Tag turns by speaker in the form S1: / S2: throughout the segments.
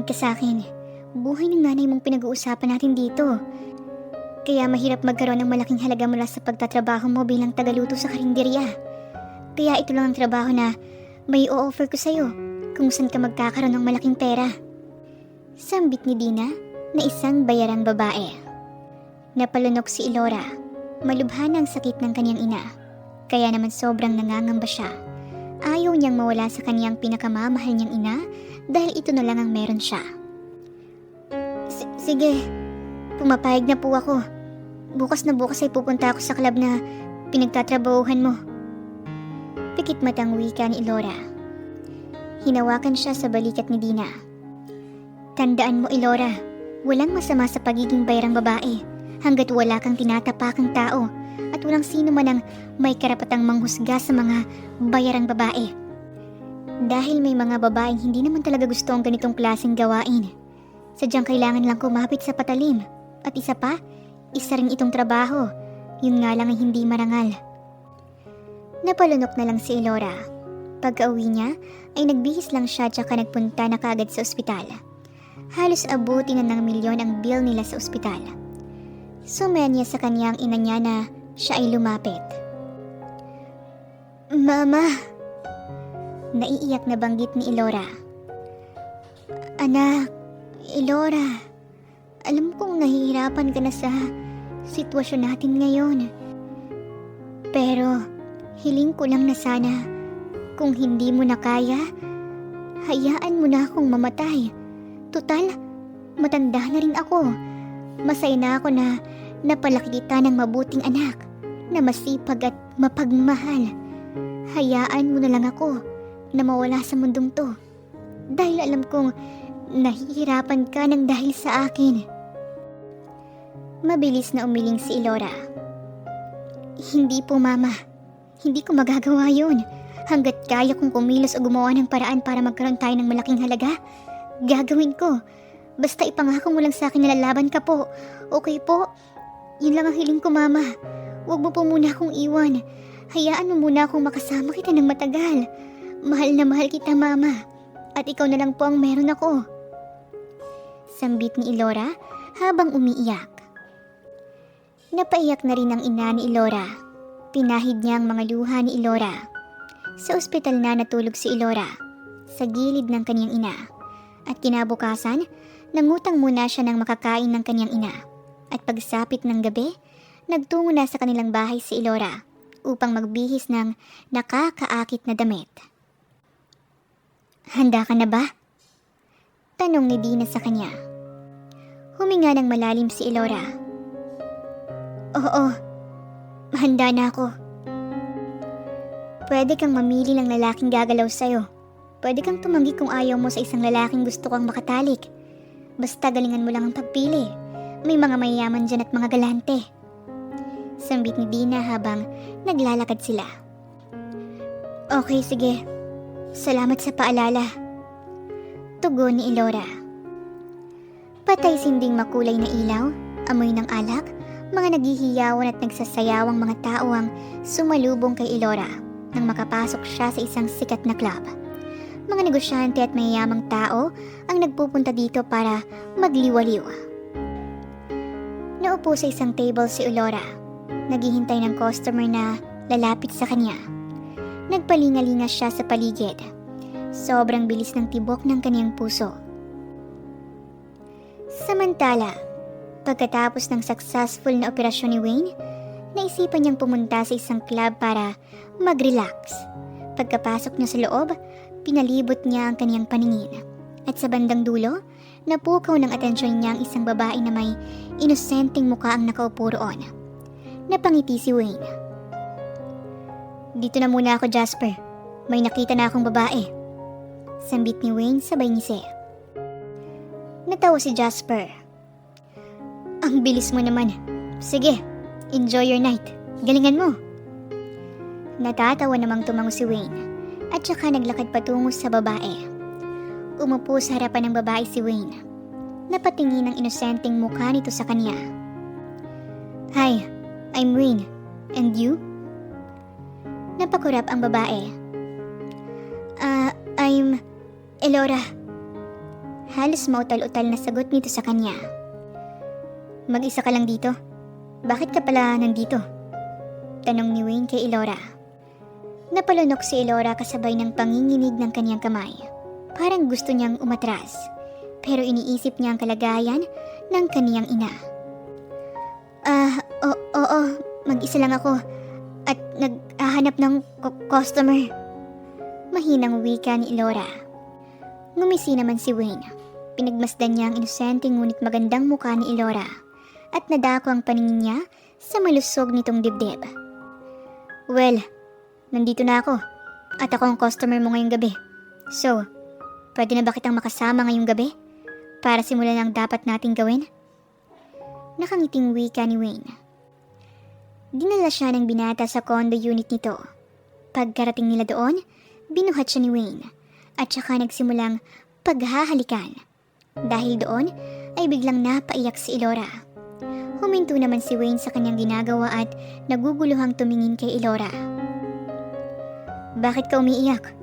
S1: ka sa akin. Buhay ng nanay mong pinag-uusapan natin dito. Kaya mahirap magkaroon ng malaking halaga mula sa pagtatrabaho mo bilang tagaluto sa karinderya. Kaya ito lang ang trabaho na may o-offer ko sa'yo kung saan ka magkakaroon ng malaking pera. Sambit ni Dina na isang bayarang babae. Napalunok si Elora. Malubha na ang sakit ng kanyang ina. Kaya naman sobrang nangangamba siya. Ayaw niyang mawala sa kanyang pinakamamahal niyang ina dahil ito na lang ang meron siya. Sige, pumapayag na po ako. Bukas na bukas ay pupunta ako sa club na pinagtatrabahuhan mo. Pikit matang wika ni Elora. Hinawakan siya sa balikat ni Dina. Tandaan mo, Elora, walang masama sa pagiging bayarang babae hanggat wala kang tinatapakang tao at walang sino man ang may karapatang manghusga sa mga bayarang babae. Dahil may mga babaeng hindi naman talaga gusto ang ganitong klaseng gawain. Sadyang kailangan lang kumapit sa patalim. At isa pa, isa rin itong trabaho. Yun nga lang ay hindi marangal. Napalunok na lang si Elora. Pagka-uwi niya, ay nagbihis lang siya tsaka nagpunta na kaagad sa ospital. Halos abuti na ng milyon ang bill nila sa ospital. Sumenya sa kanyang ina niya na siya ay lumapit. Mama! Naiiyak na banggit ni Elora. Anak, Elora, alam kong nahihirapan ka na sa sitwasyon natin ngayon. Pero hiling ko lang na sana kung hindi mo na kaya, hayaan mo na akong mamatay. Tutal, matanda na rin ako. Masaya na ako na napalaki kita ng mabuting anak na masipag at mapagmahal. Hayaan mo na lang ako na mawala sa mundong to. Dahil alam kong nahihirapan ka ng dahil sa akin. Mabilis na umiling si Elora. Hindi po, Mama. Hindi ko magagawa yun. Hanggat kaya kong kumilos o gumawa ng paraan para magkaroon tayo ng malaking halaga, gagawin ko. Basta ipangako mo lang sa akin na lalaban ka po. Okay po? Yun lang ang hiling ko, Mama. Huwag mo po muna akong iwan. Hayaan mo muna akong makasama kita ng matagal. Mahal na mahal kita, Mama. At ikaw na lang po ang meron ako. Sambit ni Elora habang umiiyak. Napaiyak na rin ang ina ni Elora. Pinahid niya ang mga luha ni Elora. Sa ospital na natulog si Elora sa gilid ng kanyang ina. At kinabukasan, nangutang muna siya ng makakain ng kanyang ina. At pagsapit ng gabi, nagtungo na sa kanilang bahay si Elora upang magbihis ng nakakaakit na damit. Handa ka na ba? Tanong ni Dina sa kanya. Huminga ng malalim si Elora. Oo, handa na ako. Pwede kang mamili ng lalaking gagalaw sa'yo. Pwede kang tumanggi kung ayaw mo sa isang lalaking gusto kang makatalik. Basta galingan mo lang ang pagpili. May mga mayayaman dyan at mga galante. Sambit ni Dina habang naglalakad sila. Okay, sige. Salamat sa paalala. Tugon ni Elora. Patay sinding makulay na ilaw, amoy ng alak, mga naghihiyawan at nagsasayawang mga tao ang sumalubong kay Elora nang makapasok siya sa isang sikat na club. Mga negosyante at mayayamang tao ang nagpupunta dito para magliwaliw. Naupo sa isang table si Elora. Naghihintay ng customer na lalapit sa kanya. Nagpalingalinga siya sa paligid. Sobrang bilis ng tibok ng kaniyang puso. Samantala, pagkatapos ng successful na operasyon ni Wayne, naisipan niyang pumunta sa isang club para mag-relax. Pagkapasok niya sa loob, pinalibot niya ang kaniyang paningin. At sa bandang dulo, napukaw ng atensyon niya ang isang babae na may inosenteng mukha ang nakaupo roon. Napangiti si Wayne. Dito na muna ako, Jasper. May nakita na akong babae. Sambit ni Wayne sabay ngisi. Natawa si Jasper. Ang bilis mo naman. Sige, enjoy your night. Galingan mo. Natatawa namang tumango si Wayne at saka naglakad patungo sa babae. Umupo sa harapan ng babae si Wayne. Napatingin ang inosenteng mukha nito sa kanya. Hi, I'm Wayne. And you? Napakurap ang babae. I'm Elora. Halos mautal-utal na sagot nito sa kanya. Mag-isa ka lang dito? Bakit ka pala nandito? Tanong ni Wayne kay Elora. Napalunok si Elora kasabay ng panginginig ng kanyang kamay. Parang gusto niyang umatras, pero iniisip niya ang kalagayan ng kaniyang ina. Oo, mag-isa lang ako at naghahanap ng customer. Mahinang wika ni Elora. Ngumisi naman si Wayne. Pinagmasdan niya ang inosenteng ngunit magandang mukha ni Elora at nadako ang paningin niya sa malusog nitong dibdib. Well, nandito na ako at ako ang customer mo ngayong gabi. So, pwede na ba kitang makasama ngayong gabi para simulan ang dapat nating gawin? Nakangiting wika ni Wayne. Dinala siya ng binata sa condo unit nito. Pagkarating nila doon, binuhat siya ni Wayne at saka nagsimulang paghahalikan. Dahil doon ay biglang napaiyak si Elora. Huminto naman si Wayne sa kanyang ginagawa at naguguluhang tumingin kay Elora. Bakit ka umiiyak?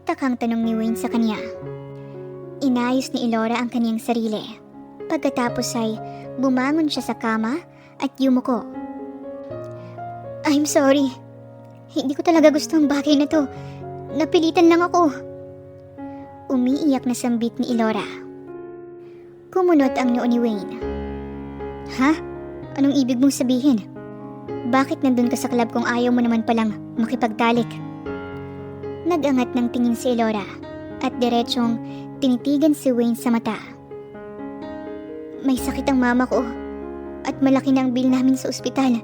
S1: Takang tanong ni Wayne sa kanya. Inayos ni Elora ang kanyang sarili. Pagkatapos ay bumangon siya sa kama at yumuko. I'm sorry. Hindi ko talaga gusto ang bagay na to. Napilitan lang ako. Umiiyak na sambit ni Elora. Kumunot ang noo ni Wayne. Ha? Anong ibig mong sabihin? Bakit nandun ka sa club kung ayaw mo naman palang makipagtalik? Nagangat ng tingin si Elora at diretsyong tinitigan si Wayne sa mata. May sakit ang mama ko at malaki na ang bill namin sa ospital.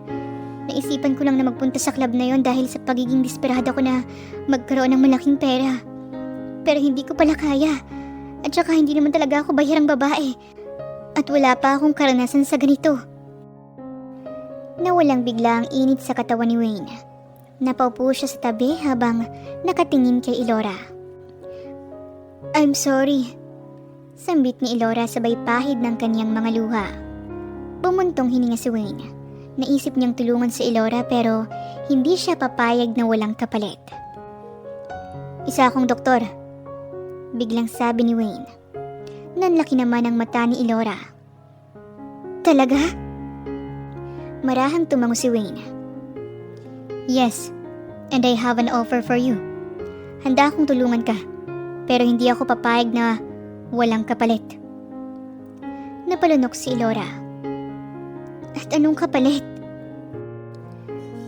S1: Naisipan ko lang na magpunta sa club na yon dahil sa pagiging desperada ko na magkaroon ng malaking pera. Pero hindi ko pala kaya. At saka hindi naman talaga ako bayarang babae. At wala pa akong karanasan sa ganito. Nawalang bigla ang init sa katawan ni Wayne. Napaupo siya sa tabi habang nakatingin kay Elora. I'm sorry. Sambit ni Elora sabay pahid ng kanyang mga luha. Bumuntong hininga si Wayne. Naisip niyang tulungan si Elora pero hindi siya papayag na walang kapalit. Isa akong doktor. Biglang sabi ni Wayne. Nanlaki naman ang mata ni Elora. Talaga? Marahang tumango si Wayne. Yes, and I have an offer for you. Handa akong tulungan ka, pero hindi ako papayag na walang kapalit. Napalunok si Elora. At anong kapalit?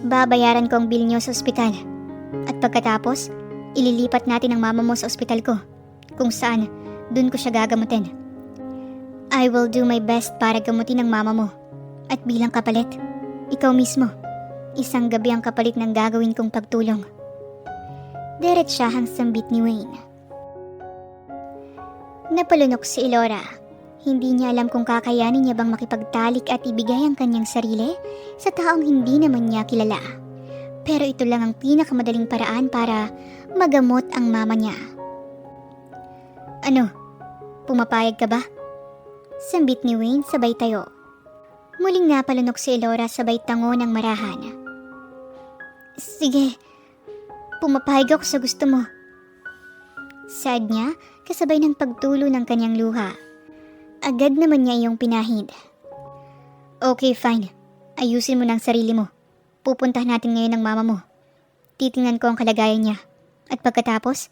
S1: Babayaran ko ang bill niyo sa ospital. At pagkatapos, ililipat natin ang mama mo sa ospital ko. Kung saan, dun ko siya gagamutin. I will do my best para gamutin ang mama mo. At bilang kapalit, ikaw mismo, isang gabi ang kapalit ng gagawin kong pagtulong. Diretsahang sambit ni Wayne. Napalunok si Elora. Hindi niya alam kung kakayanin niya bang makipagtalik at ibigay ang kanyang sarili sa taong hindi naman niya kilala. Pero ito lang ang pinakamadaling paraan para magamot ang mama niya. Ano? Pumapayag ka ba? Sambit ni Wayne sabay tayo. Muling napalunok si Elora sabay tango ng marahan. Sige, pumapayag ako sa gusto mo. Saad niya kasabay ng pagtulo ng kanyang luha. Agad naman niya iyong pinahid. Okay, fine. Ayusin mo ng sarili mo. Pupuntahan natin ngayon ang mama mo. Titingnan ko ang kalagayan niya. At pagkatapos,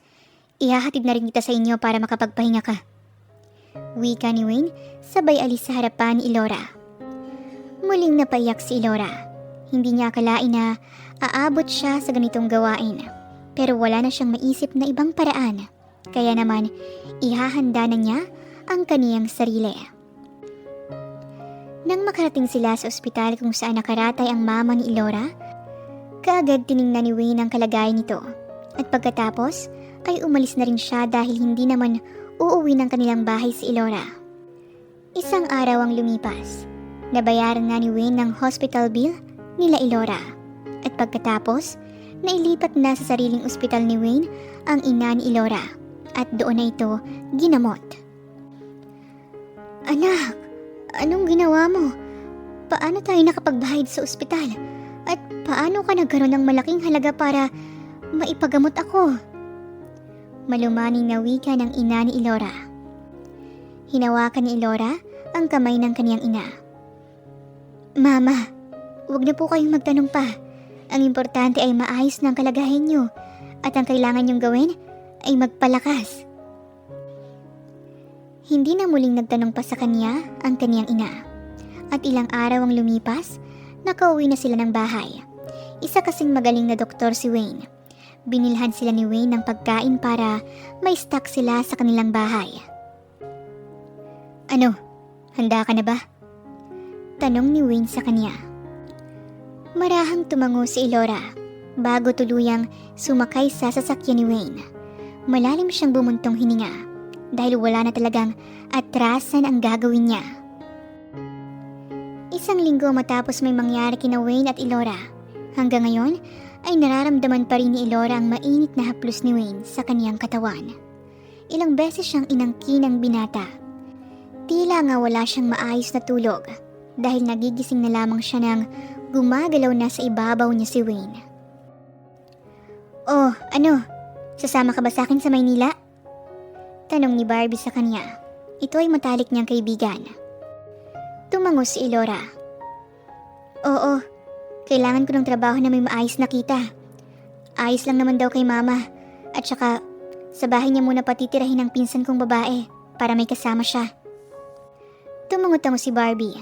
S1: ihahatid na rin kita sa inyo para makapagpahinga ka. Wika ni Wayne, sabay alis sa harapan ni Elora. Muling napaiyak si Elora. Hindi niya akalain na aabot siya sa ganitong gawain. Pero wala na siyang maisip na ibang paraan. Kaya naman, ihahanda na niya ang kaniyang sarili. Nang makarating sila sa ospital kung saan nakaratay ang mama ni Elora, kaagad tiningnan ni Wayne ang kalagayan nito. At pagkatapos ay umalis na rin siya dahil hindi naman uuwi ng kanilang bahay si Elora. Isang araw ang lumipas. Nabayaran na ni Wayne ng hospital bill nila Elora. At pagkatapos, nailipat na sa sariling ospital ni Wayne ang ina ni Elora. At doon na ito ginamot. Anak, anong ginawa mo? Paano tayo nakapagbayad sa ospital? At paano ka nagkaroon ng malaking halaga para maipagamot ako? Malumaning na wika ng ina ni Elora. Hinawakan ni Elora ang kamay ng kaniyang ina. Mama, huwag na po kayong magtanong pa. Ang importante ay maayos ng kalagayan niyo at ang kailangan niyong gawin ay magpalakas. Hindi na muling nagtanong pa sa kanya ang kaniyang ina. At ilang araw ang lumipas, nakauwi na sila ng bahay. Isa kasing magaling na doktor si Wayne. Binilhan sila ni Wayne ng pagkain para may stock sila sa kanilang bahay. Ano, handa ka na ba? Tanong ni Wayne sa kanya. Marahang tumango si Elora bago tuluyang sumakay sa sasakyan ni Wayne. Malalim siyang bumuntong hininga dahil wala na talagang atrasan ang gagawin niya. Isang linggo matapos may mangyari kina Wayne at Elora. Hanggang ngayon ay nararamdaman pa rin ni Elora ang mainit na haplos ni Wayne sa kaniyang katawan. Ilang beses siyang inangkin ng binata. Tila nga wala siyang maayos na tulog dahil nagigising na lamang siya nang gumagalaw na sa ibabaw niya si Wayne. Oh, ano? Sasama ka ba sa akin sa Maynila? Tanong ni Barbie sa kanya. Ito ay matalik niyang kaibigan. Tumango si Elora. Oo, kailangan ko ng trabaho na may maayos na kita. Ayos lang naman daw kay mama. At saka, sa bahay niya muna patitirahin ang pinsan kong babae para may kasama siya. Tumango-tango si Barbie.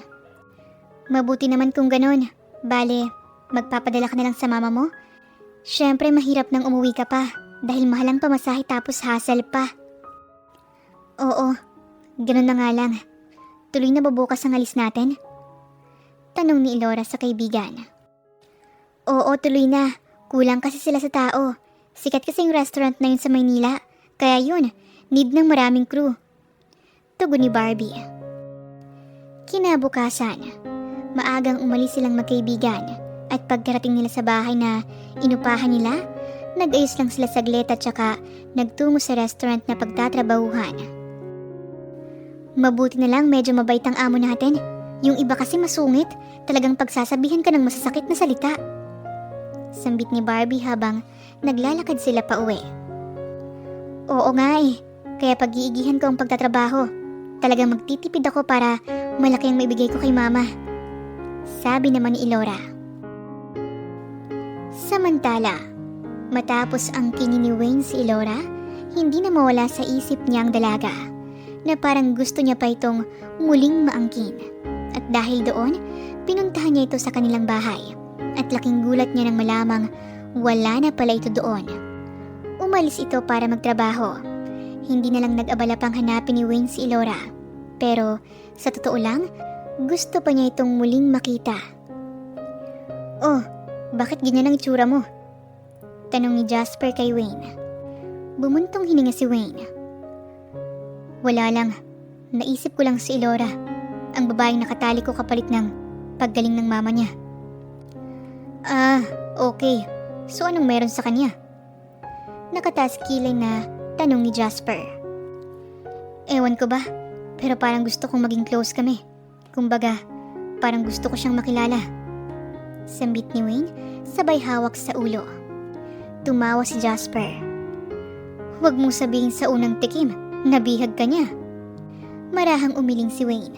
S1: Mabuti naman kung ganon. Bale, magpapadala ka na lang sa mama mo? Siyempre mahirap nang umuwi ka pa dahil mahal ang pamasahe tapos hassle pa. Oo, ganon na nga lang. Tuloy na ba bukas ang alis natin? Tanong ni Elora sa kaibigan. Oo, tuloy na. Kulang kasi sila sa tao. Sikat kasi yung restaurant na yun sa Maynila. Kaya yun, need ng maraming crew. Tugon ni Barbie. Kinabukasan, maagang umalis silang magkaibigan at pagkarating nila sa bahay na inupahan nila, nag-ayos lang sila saglit at saka nagtungo sa restaurant na pagtatrabahuhan. Mabuti na lang medyo mabait ang amo natin. Yung iba kasi masungit, talagang pagsasabihan ka ng masasakit na salita. Sambit ni Barbie habang naglalakad sila pa uwi. Oo nga eh, kaya pag-iigihan ko ang pagtatrabaho. Talagang magtitipid ako para malaki ang maibigay ko kay mama. Sabi naman ni Elora. Samantala, matapos ang kini ni Wayne si Elora, hindi na mawala sa isip niya ang dalaga na parang gusto niya pa itong muling maangkin. At dahil doon, pinuntahan niya ito sa kanilang bahay at laking gulat niya nang malamang wala na pala ito doon. Umalis ito para magtrabaho. Hindi na lang nag-abala pang hanapin ni Wayne si Elora. Pero sa totoo lang, gusto pa niya itong muling makita. Oh, bakit ganyan ang itsura mo? Tanong ni Jasper kay Wayne. Bumuntong hininga si Wayne. Wala lang, naisip ko lang si Elora, ang babaeng nakatali ko kapalit ng paggaling ng mama niya. Ah, okay. So anong meron sa kanya? Nakataas kilay na tanong ni Jasper. Ewan ko ba, pero parang gusto kong maging close kami. Kumbaga, parang gusto ko siyang makilala. Sambit ni Wayne, sabay hawak sa ulo. Tumawa si Jasper. Huwag mong sabihin sa unang tikim, nabihag ka niya. Marahang umiling si Wayne.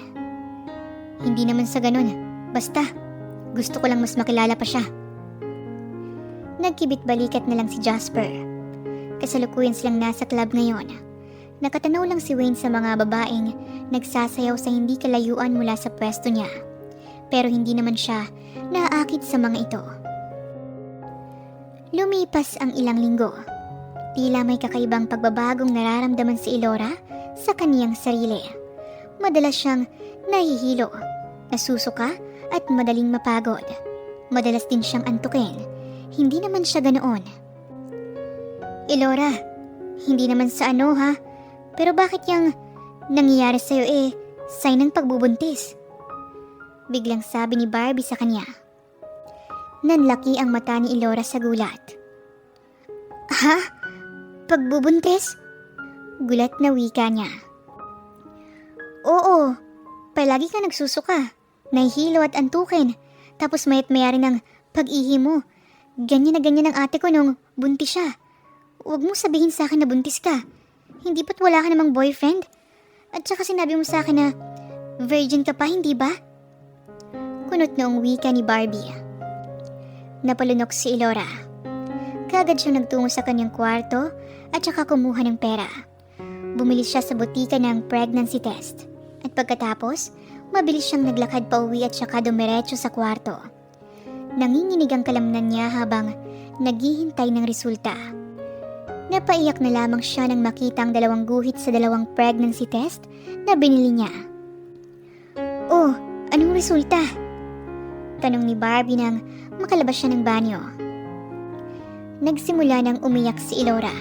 S1: Hindi naman sa ganun, basta gusto ko lang mas makilala pa siya. Nagkibit-balikat na lang si Jasper. Kasalukuyan silang nasa club ngayon. Nakatanaw lang si Wayne sa mga babaeng nagsasayaw sa hindi kalayuan mula sa pwesto niya. Pero hindi naman siya naaakit sa mga ito. Lumipas ang ilang linggo. Tila may kakaibang pagbabagong nararamdaman si Elora sa kaniyang sarili. Madalas siyang nahihilo, nasusuka at madaling mapagod. Madalas din siyang antukin. Hindi naman siya ganoon. Elora, hindi naman sa ano ha, pero bakit yung nangyayari sa'yo sign ng pagbubuntis? Biglang sabi ni Barbie sa kanya. Nanlaki ang mata ni Elora sa gulat. Ha? Pagbubuntis? Gulat na wika niya. Oo, palagi ka nagsusuka, nahihilo at antukin, tapos mayat mayari ng pag-ihi mo. Ganyan na ganyan ang ate ko nung buntis siya. Huwag mo sabihin sa akin na buntis ka. Hindi ba't wala ka namang boyfriend? At saka sinabi mo sa akin na virgin ka pa, hindi ba? Kunot noong wika ni Barbie. Napalunok si Elora. Kaagad siyang nagtungo sa kanyang kwarto at saka kumuha ng pera. Bumili siya sa butika ng pregnancy test. At pagkatapos, mabilis siyang naglakad pa uwi at saka dumiretso sa kwarto. Nanginginig ang kalamnan niya habang naghihintay ng resulta. Napaiyak na lamang siya nang makita ang 2 guhit sa 2 pregnancy test na binili niya. Oh, anong resulta? Tanong ni Barbie nang makalabas siya ng banyo. Nagsimula nang umiyak si Elora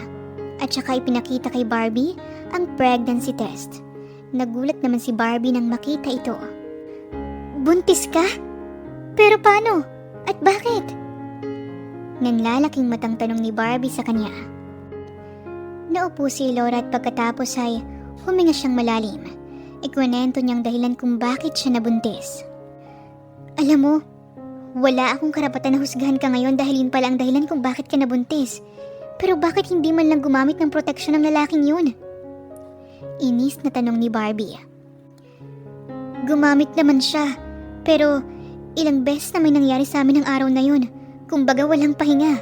S1: at saka ipinakita kay Barbie ang pregnancy test. Nagulat naman si Barbie nang makita ito. Buntis ka? Pero paano? At bakit? Nanlalaking matang tanong ni Barbie sa kanya. Naupo si Elora at pagkatapos ay huminga siyang malalim. Ikwento niyang dahilan kung bakit siya nabuntis. Alam mo, wala akong karapatan na husgahan ka ngayon dahil yun pala ang dahilan kung bakit ka nabuntis. Pero bakit hindi man lang gumamit ng proteksyon ng lalaking yun? Inis na tanong ni Barbie. Gumamit naman siya, pero ilang beses na may nangyari sa amin ng araw na yun. Kumbaga walang pahinga.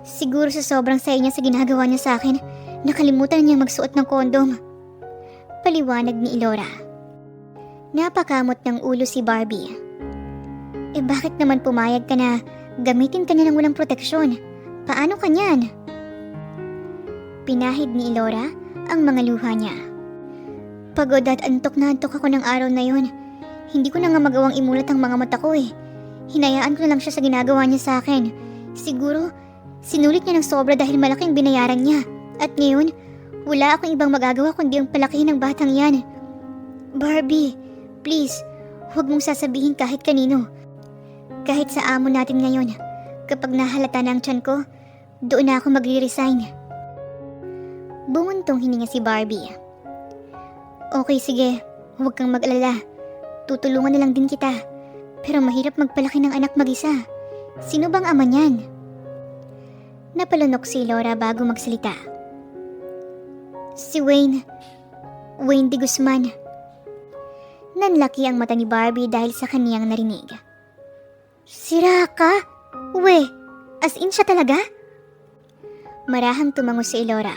S1: Siguro sa sobrang saya niya sa ginagawa niya sa akin, nakalimutan niya magsuot ng kondom. Paliwanag ni Elora. Napakamot ng ulo si Barbie. Bakit naman pumayag ka na gamitin ka niya ng walang proteksyon? Paano ka niyan? Pinahid ni Elora ang mga luha niya. Pagod at antok na antok ako ng araw na yun. Hindi ko na nga magawang imulat ang mga mata ko eh. Hinayaan ko na lang siya sa ginagawa niya sa akin. Siguro, sinulit niya ng sobra dahil malaking binayaran niya. At ngayon, wala akong ibang magagawa kundi ang palakihin ng batang yan. Barbie, please, huwag mong sasabihin kahit kanino. Kahit sa amo natin ngayon, kapag nahalata na ang tiyan ko, doon na ako magre-resign. Bumuntong hininga si Barbie. Okay, sige, huwag kang mag-alala. Tutulungan na lang din kita. Pero mahirap magpalaki ng anak mag-isa. Sino bang ama niyan? Napalunok si Elora bago magsalita. Si Wayne de Guzman. Nanlaki ang mata ni Barbie dahil sa kaniyang narinig. Sira ka? Uwe, as in siya talaga? Marahang tumango si Elora.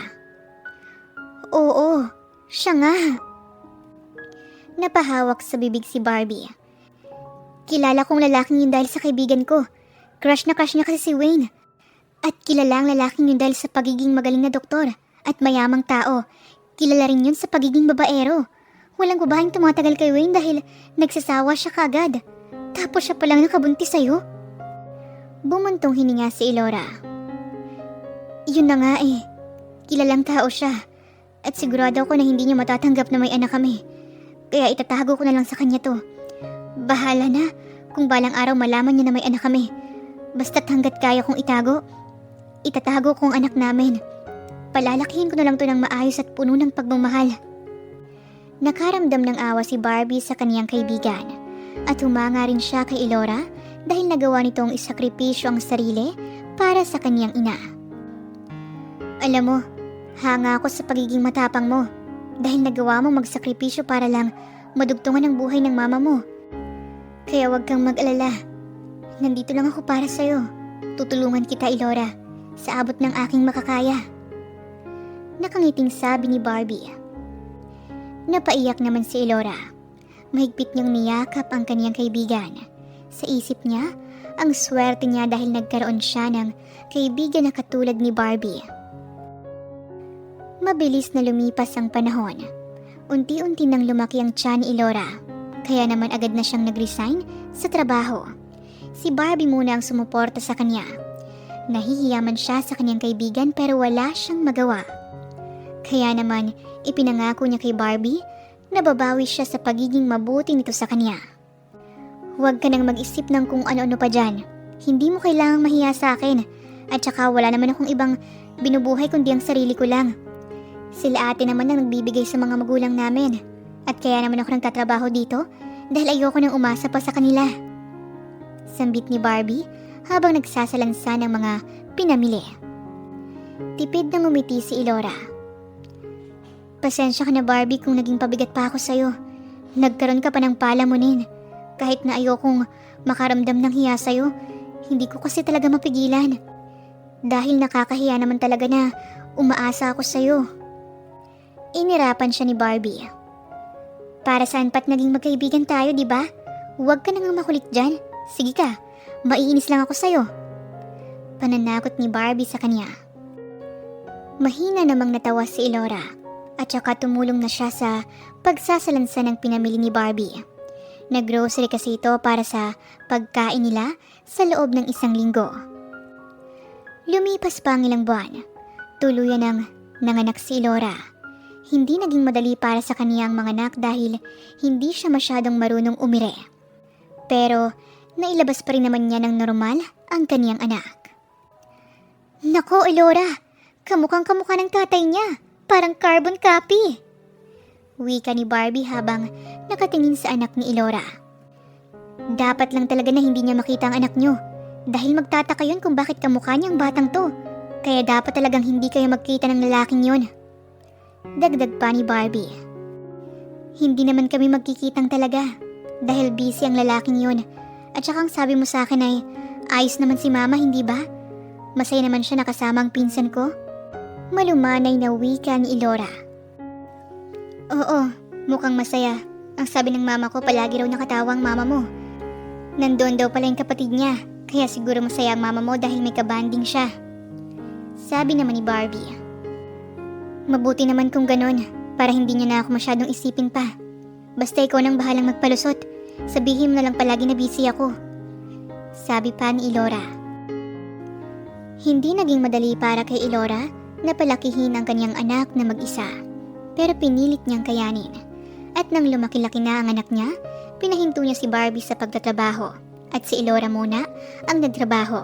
S1: Oo, siya nga. Napahawak sa bibig si Barbie. Kilala kong lalaking yun dahil sa kaibigan ko. Crush na crush niya kasi si Wayne. At kilala ang lalaking yun dahil sa pagiging magaling na doktor at mayamang tao. Kilala rin yun sa pagiging babaero. Walang babaeng tumatagal kay Wayne dahil nagsasawa siya kaagad. Tapos siya palang nakabuntis sa'yo. Bumuntong hininga si Elora. Yun na nga eh. Kilalang tao siya. At sigurado ako na hindi niya matatanggap na may anak kami. Kaya itatago ko na lang sa kanya to. Bahala na kung balang araw malaman niya na may anak kami. Basta't hanggat kaya kong itago, itatago ko ang anak namin. Palalakihin ko na lang to ng maayos at puno ng pagmamahal. Nakaramdam ng awa si Barbie sa kaniyang kaibigan. At humanga rin siya kay Elora dahil nagawa nitong isakripisyo ang sarili para sa kaniyang ina. Alam mo, hanga ako sa pagiging matapang mo dahil nagawa mo magsakripisyo para lang madugtungan ang buhay ng mama mo. Kaya wag kang mag-alala. Nandito lang ako para sa'yo. Tutulungan kita, Elora, sa abot ng aking makakaya. Nakangiting sabi ni Barbie. Napaiyak naman si Elora. Mahigpit niyang niyakap ang kaniyang kaibigan. Sa isip niya, ang swerte niya dahil nagkaroon siya ng kaibigan na katulad ni Barbie. Mabilis na lumipas ang panahon. Unti-unti nang lumaki ang tiyan ni Elora. Kaya naman agad na siyang nag-resign sa trabaho. Si Barbie muna ang sumuporta sa kanya. Nahihiyaman siya sa kanyang kaibigan pero wala siyang magawa. Kaya naman ipinangako niya kay Barbie na babawi siya sa pagiging mabuti nito sa kanya. Huwag ka nang mag-isip ng kung ano-ano pa dyan. Hindi mo kailangang mahiya sa akin. At saka wala naman akong ibang binubuhay kundi ang sarili ko lang. Sila ate naman ang nagbibigay sa mga magulang namin. At kaya naman ako nagtatrabaho dito dahil ayoko nang umasa pa sa kanila. Sambit ni Barbie habang nagsasalansa ng mga pinamili. Tipid na ngumiti si Elora. Pasensya ka na Barbie kung naging pabigat pa ako sa'yo. Nagkaroon ka pa ng palamunin. Kahit na ayokong makaramdam ng hiya sa'yo, hindi ko kasi talaga mapigilan. Dahil nakakahiya naman talaga na umaasa ako sa'yo. Inirapan siya ni Barbie. Para saan pa't naging magkaibigan tayo, di ba? Huwag ka nang makulit dyan. Sige ka, maiinis lang ako sa'yo. Pananakot ni Barbie sa kanya. Mahina namang natawa si Elora at saka tumulong na siya sa pagsasalansan ng pinamili ni Barbie. Naggrocery kasi ito para sa pagkain nila sa loob ng 1 linggo. Lumipas pa ang ilang buwan. Tuluyan ng nanganak si Elora. Hindi naging madali para sa kaniyang manganak dahil hindi siya masyadong marunong umire. Pero nailabas pa rin naman niya ng normal ang kaniyang anak. Nako, Elora! Kamukhang-kamukha ng tatay niya. Parang carbon copy. Wika ni Barbie habang nakatingin sa anak ni Elora. Dapat lang talaga na hindi niya makita ang anak niyo. Dahil magtataka yun kung bakit kamukha niya ang batang to. Kaya dapat talagang hindi kayo magkita ng lalaking yun. Dagdag pa ni Barbie. Hindi naman kami magkikitang talaga. Dahil busy ang lalaking yun. At saka ang sabi mo sa akin ay ayos naman si mama, hindi ba? Masaya naman siya nakasama ang pinsan ko. Malumanay na wika ni Elora. Oo, mukhang masaya. Ang sabi ng mama ko palagi raw nakatawa ang mama mo. Nandoon daw pala yung kapatid niya. Kaya siguro masaya ang mama mo dahil may kabanding siya. Sabi naman ni Barbie. Mabuti naman kung ganon, para hindi niya na ako masyadong isipin pa. Basta ikaw nang bahalang magpalusot, sabihin mo na lang palagi na busy ako. Sabi pa ni Elora. Hindi naging madali para kay Elora na palakihin ang kanyang anak na mag-isa. Pero pinilit niyang kayanin. At nang lumaki-laki na ang anak niya, pinahinto niya si Barbie sa pagtatrabaho. At si Elora muna ang nagtrabaho.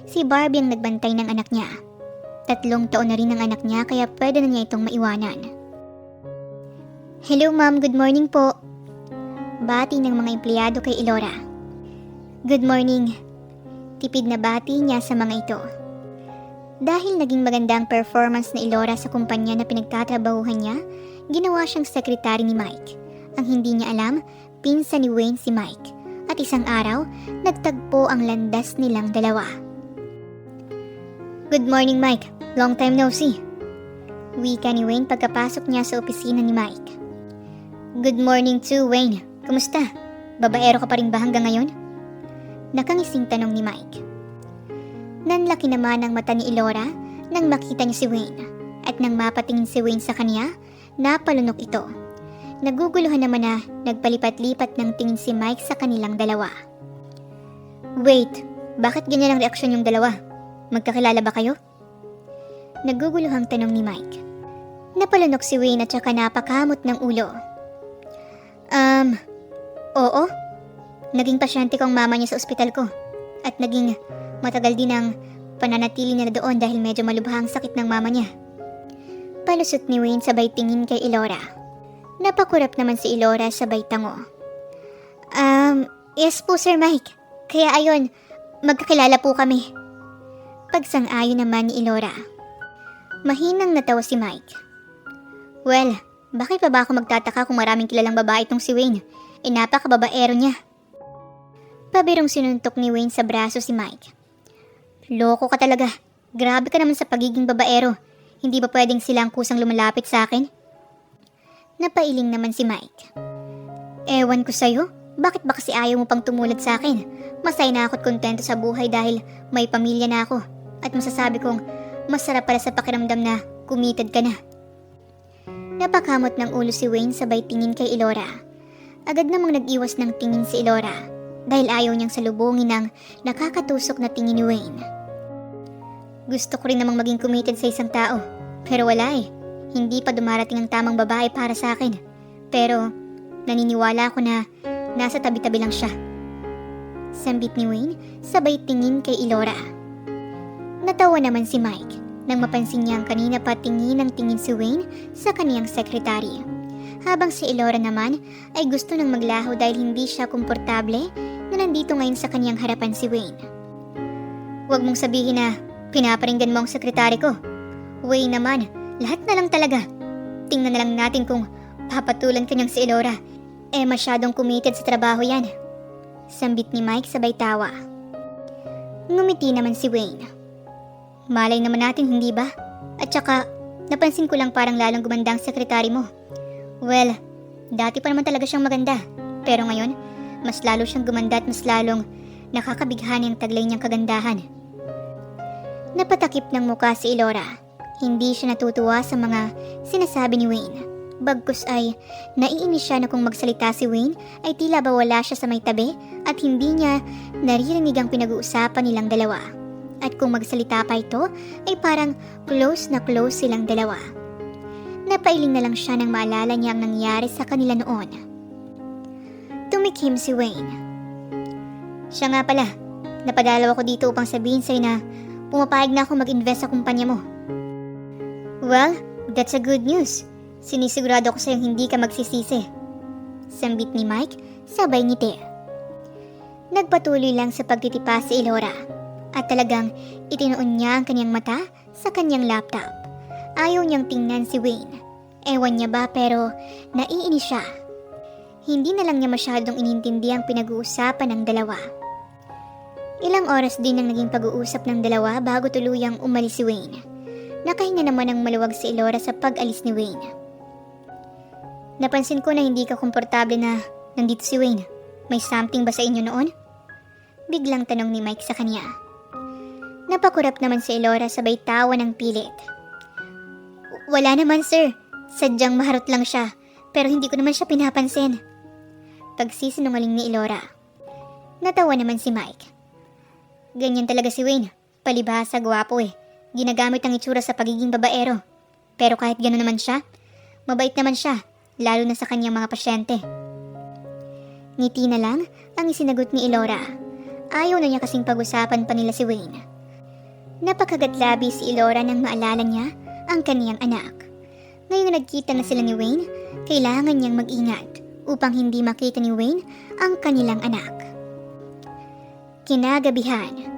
S1: Si Barbie ang nagbantay ng anak niya. 3 taon na rin ang anak niya kaya pwede na niya itong maiwanan. Hello ma'am, good morning po. Bati ng mga empleyado kay Elora. Good morning. Tipid na bati niya sa mga ito. Dahil naging maganda ang performance ni Elora sa kumpanya na pinagtatrabahuhan niya, ginawa siyang sekretary ni Mike. Ang hindi niya alam, pinsan ni Wayne si Mike. At isang araw, nagtagpo ang landas nilang dalawa. Good morning Mike, long time no see. Wika ni Wayne pagkapasok niya sa opisina ni Mike. Good morning too Wayne, kumusta? Babaero ka pa rin ba hanggang ngayon? Nakangising tanong ni Mike. Nanlaki naman ang mata ni Elora nang makita niya si Wayne. At nang mapatingin si Wayne sa kanya, napalunok ito. Naguguluhan naman na nagpalipat-lipat ng tingin si Mike sa kanilang dalawa. Wait, bakit ganyan ang reaksyon yung dalawa? Magkakilala ba kayo? Naguguluhang tanong ni Mike. Napalunok si Wayne at saka napakamot ng ulo. Oo. Naging pasyente ko ang mama niya sa ospital ko. At naging matagal din ang pananatili niya doon dahil medyo malubha ang sakit ng mama niya. Palusot ni Wayne sabay tingin kay Elora. Napakurap naman si Elora sabay tango. Yes po Sir Mike. Kaya ayon, magkakilala po kami. Pagsang-ayon naman ni Elora. Mahinang natawa si Mike. Well, bakit pa ba ako magtataka kung maraming kilalang babae itong si Wayne? Napakababaero niya. Pabirong sinuntok ni Wayne sa braso si Mike. Loko ka talaga. Grabe ka naman sa pagiging babaero. Hindi ba pwedeng silang kusang lumalapit sa akin? Napailing naman si Mike. Ewan ko sa'yo. Bakit ba kasi ayaw mo pang tumulad sa akin? Masaya na ako't kontento sa buhay dahil may pamilya na ako. At masasabi kong masarap pala sa pakiramdam na kumitad ka na. Napakamot ng ulo si Wayne sabay tingin kay Elora. Agad namang nag-iwas ng tingin si Elora dahil ayaw niyang salubungin ng nakakatusok na tingin ni Wayne. Gusto ko rin namang maging committed sa isang tao, pero wala eh. Hindi pa dumarating ang tamang babae para sa akin. Pero naniniwala ako na nasa tabi-tabi lang siya. Sambit ni Wayne sabay tingin kay Elora. Natawa naman si Mike nang mapansin niyang kanina pa tingin ng tingin si Wayne sa kaniyang sekretary. Habang si Elora naman ay gusto nang maglaho dahil hindi siya komportable na nandito ngayon sa kaniyang harapan si Wayne. Huwag mong sabihin na pinaparinggan mo ang sekretary ko. Wayne naman, lahat na lang talaga. Tingnan na lang natin kung papatulan ka niyang si Elora. Masyadong committed sa trabaho yan. Sambit ni Mike sabay tawa. Ngumiti naman si Wayne. Malay naman natin, hindi ba? At saka, napansin ko lang parang lalong gumanda ang sekretary mo. Well, dati pa naman talaga siyang maganda. Pero ngayon, mas lalo siyang gumanda at mas lalong nakakabighani ang taglay niyang kagandahan. Napatakip ng muka si Elora. Hindi siya natutuwa sa mga sinasabi ni Wayne. Bagkus ay naiinis siya na kung magsalita si Wayne ay tila ba wala siya sa may tabi at hindi niya naririnig ang pinag-uusapan nilang dalawa. At kung magsalita pa ito ay parang close na close silang dalawa. Napailing na lang siya nang maalala niya ang nangyari sa kanila noon. Tumikhim si Wayne. Siya nga pala, napadalaw ako dito upang sabihin sa'yo na pumapayag na ako mag-invest sa kumpanya mo. Well, that's a good news. Sinisigurado ko sa'yong hindi ka magsisisi. Sambit ni Mike, sabay ngiti. Nagpatuloy lang sa pagtitipa si Elora at talagang itinoon niya ang kanyang mata sa kanyang laptop. Ayaw niyang tingnan si Wayne. Ewan niya ba pero naiinis siya. Hindi na lang niya masyadong inintindi ang pinag-uusapan ng dalawa. Ilang oras din ang naging pag-uusap ng dalawa bago tuluyang umalis si Wayne. Nakahinga naman ang maluwag si Elora sa pag-alis ni Wayne. Napansin ko na hindi ka komportable na nandito si Wayne. May something ba sa inyo noon? Biglang tanong ni Mike sa kanya. Napakurap naman si Elora sabay tawa ng pilit. Wala naman sir, sadyang maharot lang siya, pero hindi ko naman siya pinapansin. Pagsisinungaling ni Elora. Natawa naman si Mike. Ganyan talaga si Wayne, palibhasa gwapo eh. Ginagamit ang itsura sa pagiging babaero. Pero kahit gano'n naman siya, mabait naman siya, lalo na sa kanyang mga pasyente. Ngiti na lang ang isinagot ni Elora. Ayaw na niya kasing pag-usapan pa nila si Wayne. Napakagatlabi si Elora nang maalala niya ang kaniyang anak. Ngayon na nagkita na sila ni Wayne, kailangan niyang mag-ingat upang hindi makita ni Wayne ang kanilang anak. Kinagabihan.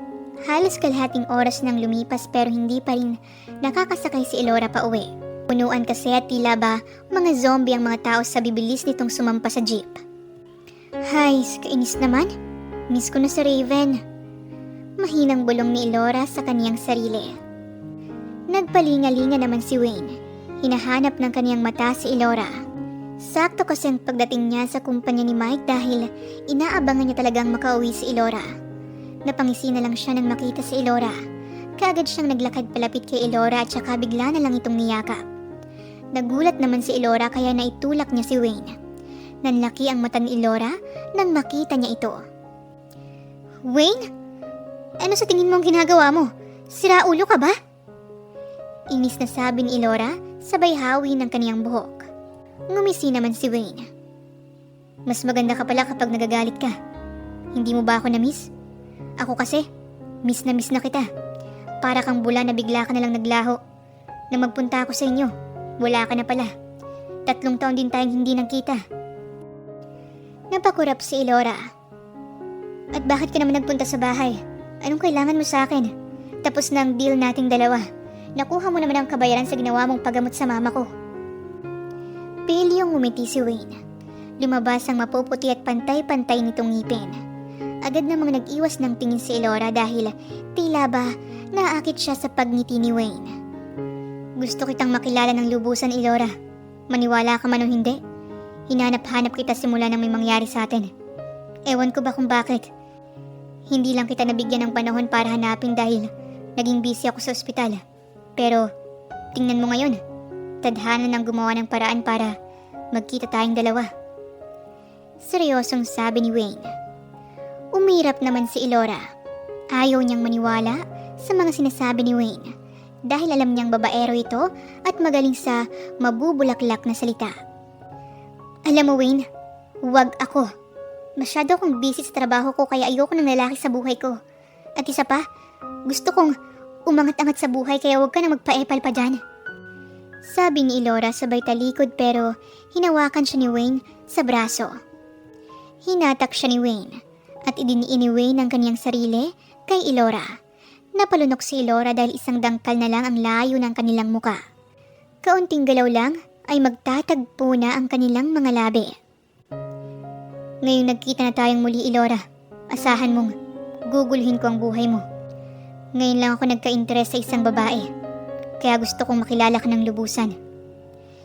S1: Halos kalahating oras nang lumipas pero hindi pa rin nakakasakay si Elora pa uwi. Punuan kasi at tila ba mga zombie ang mga tao sa bibilis nitong sumampa sa jeep. Hay, kainis naman. Miss ko na si Raven. Mahinang bulong ni Elora sa kaniyang sarili. Nagpalinga-linga naman si Wayne. Hinahanap ng kaniyang mata si Elora. Sakto kasi ang pagdating niya sa kumpanya ni Mike dahil inaabangan niya talagang makauwi si Elora. Napangisi na lang siya nang makita si Elora. Kaagad siyang naglakad palapit kay Elora at saka bigla na lang itong niyakap. Nagulat naman si Elora kaya naitulak niya si Wayne. Nanlaki ang mata ni Elora nang makita niya ito. Wayne? Ano sa tingin mo ang ginagawa mo? Sira ulo ka ba? Inis na sabi ni Elora sabay hawi ng kaniyang buhok. Ngumisi naman si Wayne. Mas maganda ka pala kapag nagagalit ka. Hindi mo ba ako na-miss? Ako kasi, miss na kita. Para kang bula na bigla ka na lang naglaho. Nang magpunta ako sa inyo, wala ka na pala. 3 taon din tayong hindi nagkita. Napakurap si Elora. At bakit ka naman nagpunta sa bahay? Anong kailangan mo sa akin? Tapos na ang deal nating dalawa. Nakuha mo naman ang kabayaran sa ginawa mong paggamot sa mama ko. Pilyong ngumiti si Wayne. Lumabas ang mapuputi at pantay-pantay nitong ngipin. Agad namang nag-iwas ng tingin si Elora dahil tila ba naakit siya sa pagngiti ni Wayne. Gusto kitang makilala ng lubusan, Elora. Maniwala ka man o hindi, hinanap-hanap kita simula nang may mangyari sa atin. Ewan ko ba kung bakit. Hindi lang kita nabigyan ng panahon para hanapin dahil naging busy ako sa ospital. Pero tingnan mo ngayon, tadhana nang gumawa ng paraan para magkita tayong dalawa. Seryosong sabi ni Wayne. Umirap naman si Elora. Ayaw niyang maniwala sa mga sinasabi ni Wayne dahil alam niyang babaero ito at magaling sa mabubulaklak na salita. Alam mo Wayne, huwag ako. Masyado akong busy sa trabaho ko kaya ayoko ng lalaki sa buhay ko. At isa pa, gusto kong umangat-angat sa buhay kaya huwag ka na magpa-epal pa dyan. Sabi ni Elora sabay talikod pero hinawakan siya ni Wayne sa braso. Hinatak siya ni Wayne at idiniin ni Wayne ang kanyang sarili kay Elora. Napalunok si Elora dahil isang dangkal na lang ang layo ng kanilang muka. Kaunting galaw lang ay magtatagpo na ang kanilang mga labi. Ngayong nagkita na tayong muli, Elora, asahan mong guguluhin ko ang buhay mo. Ngayon lang ako nagka-interes sa isang babae, kaya gusto kong makilala ka ng lubusan.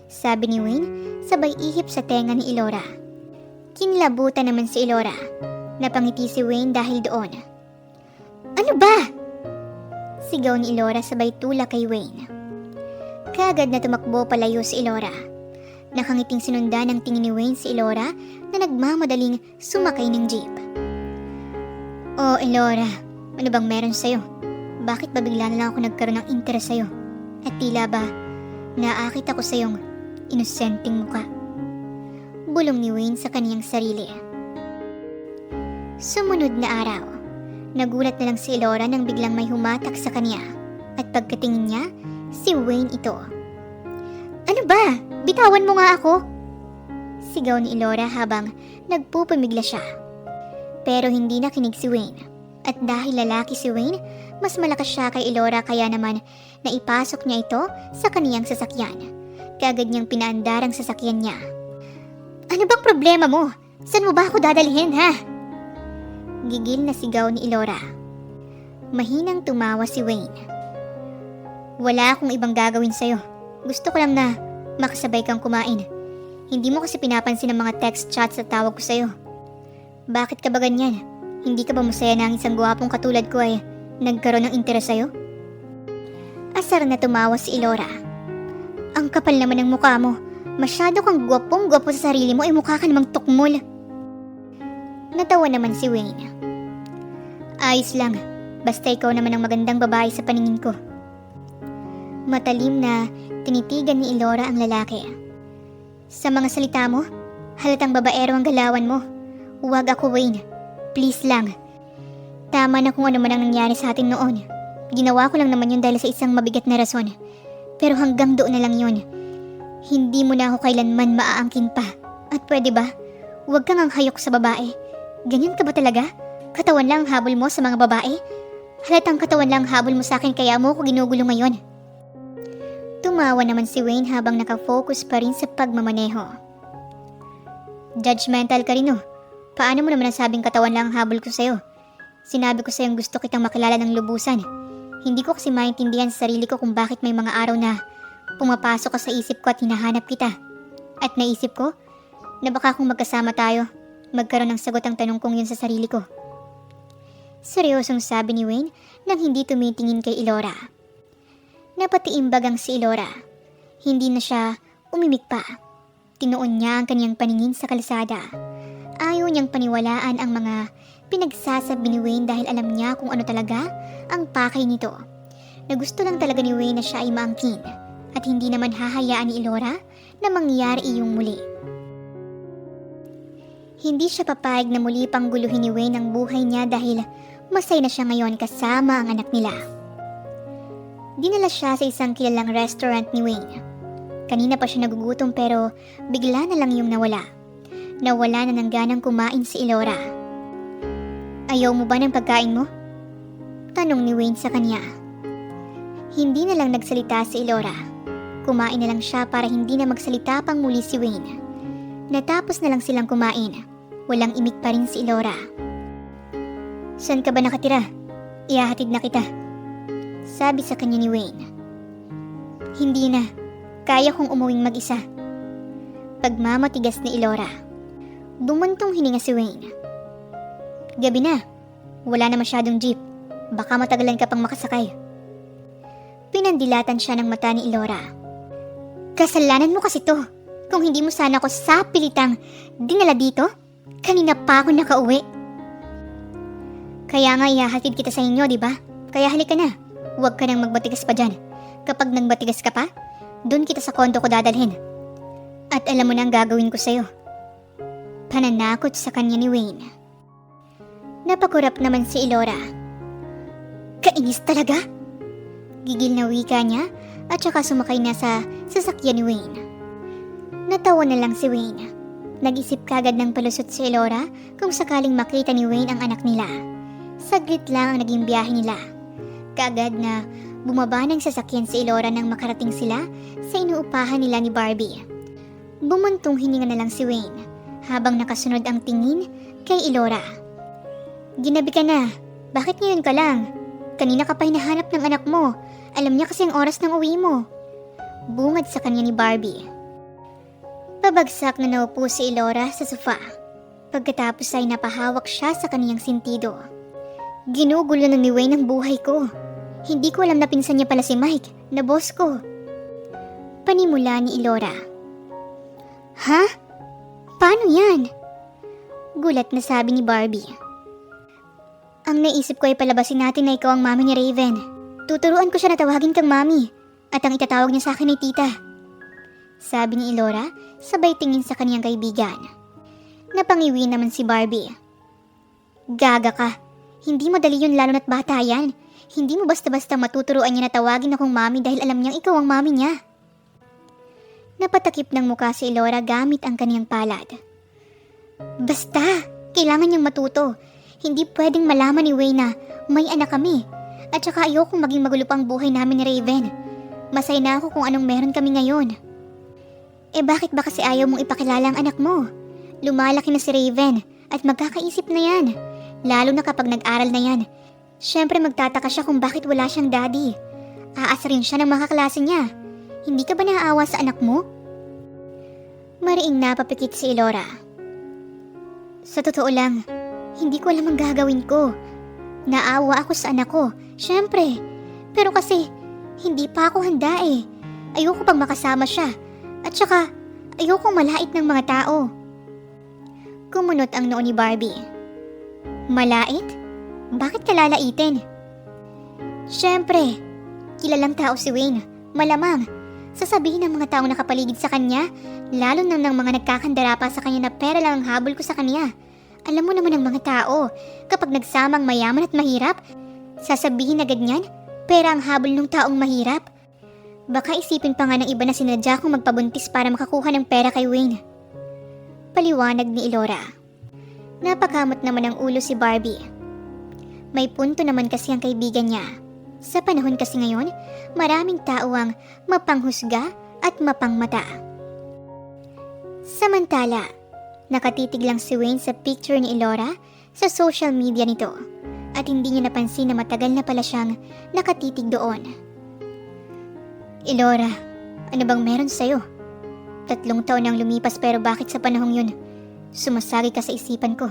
S1: Sabi ni Wayne, sabay ihip sa tenga ni Elora. Kinlabutan naman si Elora. Napangiti si Wayne dahil doon. Ano ba? Sigaw ni Elora sabay tulak kay Wayne. Kaagad na tumakbo palayo si Elora. Nakangiting sinundan ng tingin ni Wayne si Elora na nagmamadaling sumakay ng jeep. Oh, Elora, ano bang meron sa'yo? Bakit ba bigla na lang ako nagkaroon ng interes sa'yo? At tila ba, naakit ako sa iyong inosenteng muka. Bulong ni Wayne sa kaniyang sarili. Sumunod na araw, nagulat na lang si Elora nang biglang may humatak sa kaniya. At pagkatingin niya, si Wayne ito. Ano ba? Bitawan mo nga ako! Sigaw ni Elora habang nagpupumigla siya. Pero hindi nakinig si Wayne. At dahil lalaki si Wayne, mas malakas siya kay Elora kaya naman naipasok niya ito sa kaniyang sasakyan. Kaagad niyang pinaandar ang sasakyan niya. Ano bang problema mo? Saan mo ba ako dadalhin, ha? Gigil na sigaw ni Elora. Mahinang tumawa si Wayne. Wala akong ibang gagawin sa'yo. Gusto ko lang na makasabay kang kumain. Hindi mo kasi pinapansin ang mga text chats at tawag ko sa'yo. Bakit ka ba ganyan? Hindi ka ba masaya na ang isang gwapong katulad ko ay nagkaroon ng interes sa'yo? Asar na tumawa si Elora. Ang kapal naman ng mukha mo. Masyado kang gwapong-gwapo sa sarili mo ay mukha ka namang tukmol. Natawa naman si Wayne. Ayos lang. Basta ikaw naman ang magandang babae sa paningin ko. Matalim na tinitigan ni Elora ang lalaki. Sa mga salita mo, halatang babaero ang galawan mo. Huwag ako, Wayne. Please lang. Tama na kung ano man ang nangyari sa atin noon. Ginawa ko lang naman yun dahil sa isang mabigat na rason. Pero hanggang doon na lang yun. Hindi mo na ako kailanman maaangkin pa. At pwede ba? Huwag kang ang hayok sa babae. Ganyan ka ba talaga? Katawan lang ang habol mo sa mga babae? Halatang katawan lang ang habol mo sa akin kaya mo ako ginugulo ngayon. Tumawa naman si Wayne habang nakafocus pa rin sa pagmamaneho. Judgmental ka rin, oh. Paano mo naman nasabing katawan lang ang habol ko sa'yo? Sinabi ko sa'yong gusto kitang makilala ng lubusan. Hindi ko kasi maintindihan sa sarili ko kung bakit may mga araw na pumapasok ka sa isip ko at hinahanap kita. At naisip ko na baka kung magkasama tayo, magkaroon ng sagot ang tanong kong yun sa sarili ko. Seryosong sabi ni Wayne nang hindi tumitingin kay Elora. Napatiimbag ang si Elora. Hindi na siya umimik pa. Tinuon niya ang kanyang paningin sa kalsada. Ayaw niyang paniwalaan ang mga pinagsasabi ni Wayne dahil alam niya kung ano talaga ang pakay nito. Na gusto lang talaga ni Wayne na siya ay maangkin at hindi naman hahayaan ni Elora na mangyari iyong muli. Hindi siya papayag na muli pang guluhin ni Wayne ang buhay niya dahil masaya na siya ngayon kasama ang anak nila. Dinala siya sa isang kilalang restaurant ni Wayne. Kanina pa siya nagugutom pero bigla na lang yung nawala. Nawala na ng ganang kumain si Elora. Ayaw mo ba ng pagkain mo? Tanong ni Wayne sa kanya. Hindi na lang nagsalita si Elora. Kumain na lang siya para hindi na magsalita pang muli si Wayne. Natapos na lang silang kumain. Walang imik pa rin si Elora. Saan ka ba nakatira? Ihahatid na kita. Sabi sa kanya ni Wayne. Hindi na. Kaya kong umuwing mag-isa. Pagmamatigas ni Elora. Bumuntong hininga si Wayne. Gabi na. Wala na masyadong jeep. Baka matagalan ka pang makasakay. Pinandilatan siya ng mata ni Elora. Kasalanan mo kasi to. Kung hindi mo sana ako sa pilitang dinala dito, kanina pa ako nakauwi. Kaya nga ihahatid kita sa inyo, di ba? Kaya halika na. Huwag ka nang magbatigas pa dyan. Kapag nagbatigas ka pa, doon kita sa kondo ko dadalhin. At alam mo na ang gagawin ko sa'yo. Pananakot sa kanya ni Wayne. Napakurap naman si Elora. Kainis talaga? Gigil na wika niya at saka sumakay na sa sasakyan ni Wayne. Natawa na lang si Wayne. Nag-isip kagad ng palusot si Elora kung sakaling makita ni Wayne ang anak nila. Saglit lang ang naging biyahe nila. Kaagad na bumaba ng sasakyan si Elora nang makarating sila sa inuupahan nila ni Barbie. Bumuntong hininga na lang si Wayne habang nakasunod ang tingin kay Elora. Ginabi ka na. Bakit ngayon ka lang? Kanina ka pa hinahanap ng anak mo. Alam niya kasi ang oras ng uwi mo. Bungad sa kanya ni Barbie. Pabagsak na naupo si Elora sa sofa. Pagkatapos ay napahawak siya sa kaniyang sentido. Ginugulo na ni Wayne ang buhay ko. Hindi ko alam na pinsan niya pala si Mike, na boss ko. Panimula ni Elora. Ha? Paano yan? Gulat na sabi ni Barbie. Ang naisip ko ay palabasin natin na ikaw ang mami ni Raven. Tuturuan ko siya na tawagin kang mami at ang itatawag niya sa akin ay tita. Sabi ni Elora sabay tingin sa kaniyang kaibigan. Napangiwi naman si Barbie. Gaga ka. Hindi madali yun lalo na't bata yan. Hindi mo basta-basta matuturuan niya na tawagin akong mami dahil alam niyang ikaw ang mami niya. Napatakip ng mukha si Elora gamit ang kaniyang palad. Basta, kailangan niyang matuto. Hindi pwedeng malaman ni Wayne na may anak kami. At saka ayokong maging magulo pang buhay namin ni Raven. Masaya na ako kung anong meron kami ngayon. Eh bakit ba kasi ayaw mong ipakilala ang anak mo? Lumalaki na si Raven at magkakaisip na yan. Lalo na kapag nag-aral na yan. Siyempre magtataka siya kung bakit wala siyang daddy. Aasa rin siya ng mga kaklase niya. Hindi ka ba naaawa sa anak mo? Mariing napapikit si Elora. Sa totoo lang, hindi ko alam ang gagawin ko. Naawa ako sa anak ko, syempre. Pero kasi, hindi pa ako handa eh. Ayoko pang makasama siya. At saka, ayokong malait ng mga tao. Kumunot ang noo ni Barbie. Malait? Bakit ka lalaitin? Syempre, kilalang tao si Wayne. Malamang, sasabihin ng mga taong nakapaligid sa kanya, lalo na ng mga nagkakandara pa sa kanya na pera lang ang habol ko sa kanya. Alam mo naman ang mga tao, kapag nagsamang mayaman at mahirap, sasabihin agad niyan, pera ang habol ng taong mahirap. Baka isipin pa nga ng iba na sinadya kong magpabuntis para makakuha ng pera kay Wayne. Paliwanag ni Elora. Napakamot naman ang ulo si Barbie. May punto naman kasi ang kaibigan niya. Sa panahon kasi ngayon, maraming tao ang mapanghusga at mapangmata. Samantala, nakatitig lang si Wayne sa picture ni Elora sa social media nito at hindi niya napansin na matagal na pala siyang nakatitig doon. Elora, ano bang meron sa'yo? 3 taon nang lumipas pero bakit sa panahong yun, sumasagi ka sa isipan ko?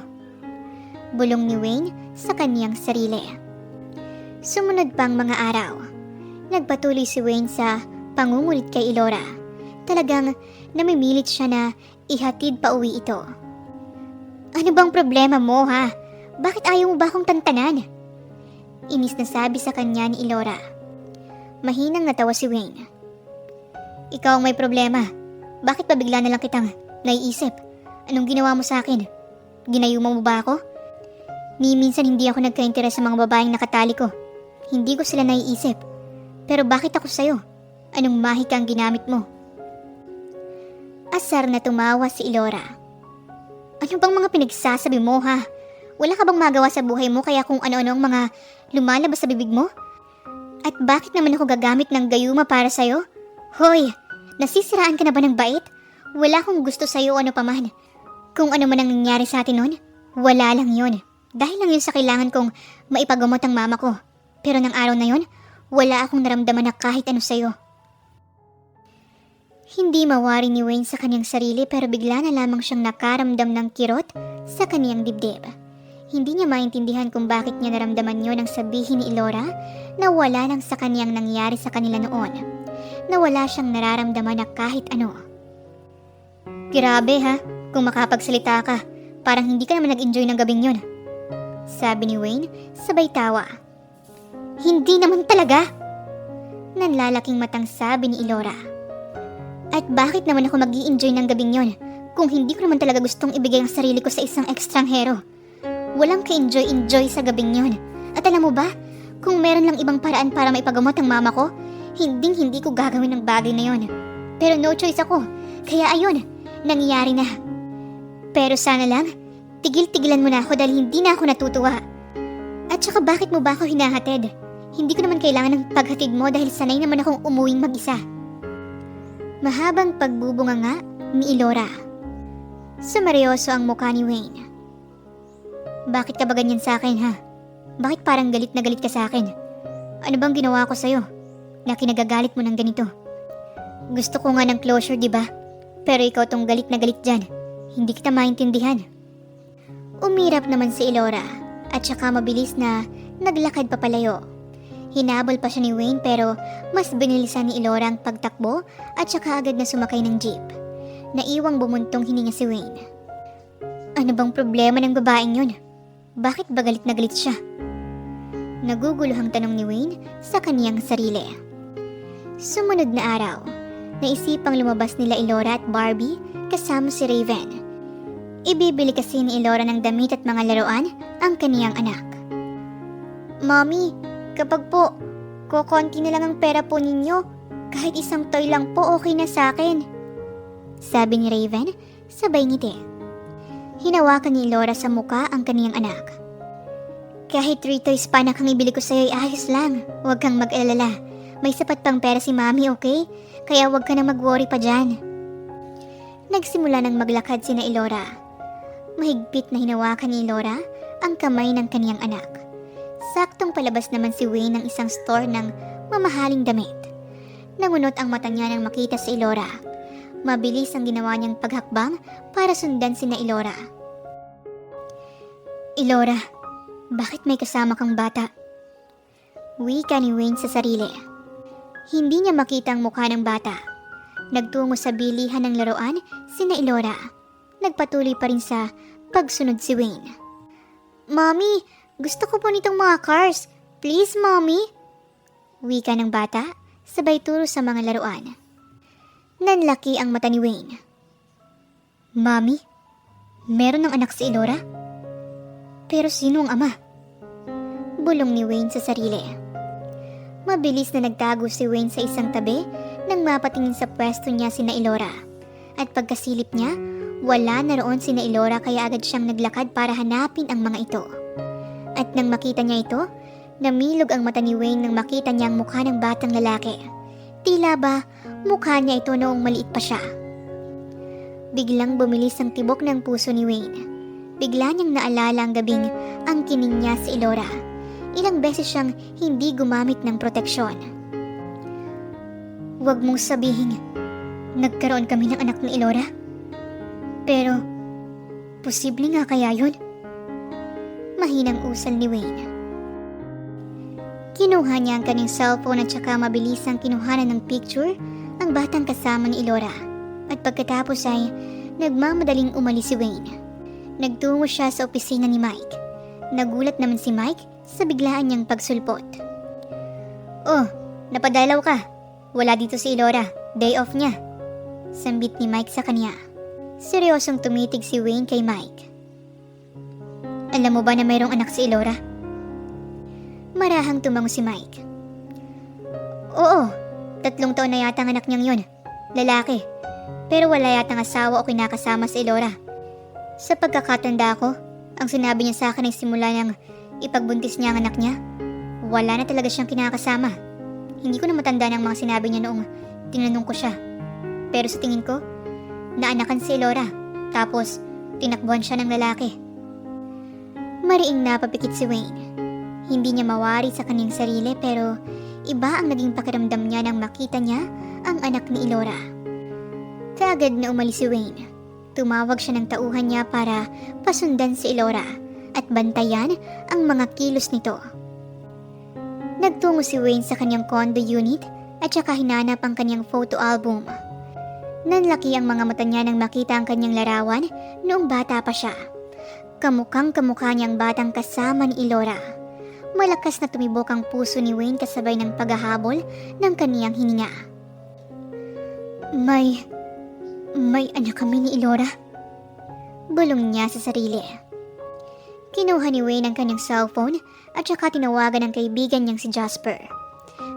S1: Bulong ni Wayne sa kaniyang sarili. Sumunod pang mga araw, nagpatuloy si Wayne sa pangungulit kay Elora. Talagang namimilit siya na ihatid pa uwi ito. Ano bang problema mo ha? Bakit ayaw mo ba akong tantanan? Inis na sabi sa kanya ni Elora. Mahinang natawa si Wayne. Ikaw ang may problema. Bakit pa bigla na lang kitang naiisip? Anong ginawa mo sa akin? Ginayuma mo ba ako? Ni minsan hindi ako nagka-interes sa mga babaeng nakatali ko. Hindi ko sila naiisip. Pero bakit ako sa'yo? Anong mahika ang ginamit mo? Asar na tumawa si Elora. Ano bang mga pinagsasabi mo ha? Wala ka bang magawa sa buhay mo kaya kung ano-ano ang mga lumalabas sa bibig mo? At bakit naman ako gagamit ng gayuma para sa'yo? Hoy, nasisiraan ka na ba ng bait? Wala akong gusto sa'yo o ano paman. Kung ano man ang nangyari sa atin nun, wala lang yun. Dahil lang yun sa kailangan kong maipagamot ang mama ko. Pero ng araw na yun, wala akong naramdaman na kahit ano sa'yo. Hindi mawari ni Wayne sa kanyang sarili pero bigla na lamang siyang nakaramdam ng kirot sa kanyang dibdib. Hindi niya maintindihan kung bakit niya naramdaman yun ang sabihin ni Elora na wala lang sa kanyang nangyari sa kanila noon. Na wala siyang nararamdaman na kahit ano. Grabe ha, kung makapagsalita ka, parang hindi ka naman nag-enjoy ng gabing yun. Sabi ni Wayne, sabay tawa. Hindi naman talaga! Nanlalaking matang sabi ni Elora. At bakit naman ako mag-i-enjoy ng gabing yun kung hindi ko naman talaga gustong ibigay ang sarili ko sa isang ekstranghero? Walang ka-enjoy-enjoy sa gabing yun. At alam mo ba, kung meron lang ibang paraan para maipagamot ang mama ko, hindi ko gagawin ng bagay na yun. Pero no choice ako, kaya ayun, nangyayari na. Pero sana lang, tigil-tigilan mo na ako dahil hindi na ako natutuwa. At saka bakit mo ba ako hinahatid? Hindi ko naman kailangan ng paghatid mo dahil sanay naman akong umuwing mag-isa. Mahabang pagbubunga nga ni Elora. Sumeryoso ang mukha ni Wayne. Bakit ka ba ganyan sa akin, ha? Bakit parang galit na galit ka sa akin? Ano bang ginawa ko sa'yo na kinagagalit mo ng ganito? Gusto ko nga ng closure, di ba? Pero ikaw tong galit na galit dyan. Hindi kita maintindihan. Umirap naman si Elora at saka mabilis na naglakad papalayo. Hinabol pa siya ni Wayne pero mas binilisan ni Elora ang pagtakbo at saka agad na sumakay ng jeep. Naiwang bumuntong hininga si Wayne. Ano bang problema ng babaeng yun? Bakit ba galit na galit siya? Naguguluhang tanong ni Wayne sa kaniyang sarili. Sumunod na araw, naisipang lumabas nila Elora at Barbie kasama si Raven. Ibibili kasi ni Elora ng damit at mga laruan ang kaniyang anak. Mommy, kapag po, kukonti na lang ang pera po ninyo, kahit isang toy lang po okay na sa akin. Sabi ni Raven, sabay ngiti. Hinawakan ni Elora sa muka ang kaniyang anak. Kahit 3 toys pa na kang ibili ko sa'yo ay ayos lang. Huwag kang mag-alala. May sapat pang pera si Mami, okay? Kaya huwag ka na mag-worry pa dyan. Nagsimula nang maglakad sina Elora. Mahigpit na hinawakan ni Elora ang kamay ng kaniyang anak. Saktong palabas naman si Wayne ng isang store ng mamahaling damit. Nangunot ang mata niya nang makita si Elora. Mabilis ang ginawa niyang paghakbang para sundan sina Elora. Elora, bakit may kasama kang bata? Wika ni Wayne sa sarili. Hindi niya makita ang mukha ng bata. Nagtungo sa bilihan ng laruan sina Elora. Nagpatuloy pa rin sa pagsunod si Wayne. Mommy, gusto ko po nitong mga cars. Please, Mommy. Wika ng bata, sabay turo sa mga laruan. Nanlaki ang mata ni Wayne. Mami, meron ng anak si Elora? Pero sino ang ama? Bulong ni Wayne sa sarili. Mabilis na nagtago si Wayne sa isang tabi nang mapatingin sa pwesto niya sina Elora. At pagkasilip niya, wala na roon sina Elora kaya agad siyang naglakad para hanapin ang mga ito. At nang makita niya ito, namilog ang mata ni Wayne nang makita niya ang mukha ng batang lalaki. Tila ba mukha niya ito noong maliit pa siya. Biglang bumilis ang tibok ng puso ni Wayne. Bigla niyang naalala ang gabing ang kining niya si Elora. Ilang beses siyang hindi gumamit ng proteksyon. Huwag mong sabihin, nagkaroon kami ng anak ni Elora? Pero, posible nga kaya yun? Mahinang usal ni Wayne. Kinuha niya ang kanyang cellphone at saka mabilisang kinuhanan ng picture ang batang kasama ni Elora. At pagkatapos ay nagmamadaling umalis si Wayne. Nagtungo siya sa opisina ni Mike. Nagulat naman si Mike sa biglaan niyang pagsulpot. Oh, napadalaw ka. Wala dito si Elora. Day off niya. Sambit ni Mike sa kanya. Seryosong tumitig si Wayne kay Mike. Alam mo ba na mayroong anak si Elora? Marahang tumango si Mike. Oo, 3 taon na yata ang anak niyang yun. Lalaki. Pero wala yatang asawa o kinakasama si Elora. Sa pagkakatanda ko, ang sinabi niya sa akin ay simula niyang ipagbuntis niya ang anak niya. Wala na talaga siyang kinakasama. Hindi ko na matanda ng mga sinabi niya noong tinanong ko siya. Pero sa tingin ko, naanakan si Elora. Tapos, tinakbuhan siya ng lalaki. Mariing napapikit si Wayne. Hindi niya mawari sa kanyang sarili pero iba ang naging pakiramdam niya nang makita niya ang anak ni Elora. Kaagad na umalis si Wayne. Tumawag siya ng tauhan niya para pasundan si Elora at bantayan ang mga kilos nito. Nagtungo si Wayne sa kanyang condo unit at saka hinanap ang kanyang photo album. Nanlaki ang mga mata niya nang makita ang kanyang larawan noong bata pa siya. Kamukhang kamukha niyang batang kasama ni Elora. Malakas na tumibok ang puso ni Wayne kasabay ng paghahabol ng kaniyang hininga. May anak kami ni Elora. Bulong niya sa sarili. Kinuha ni Wayne ang kanyang cellphone at saka tinawagan ang kaibigan niyang si Jasper.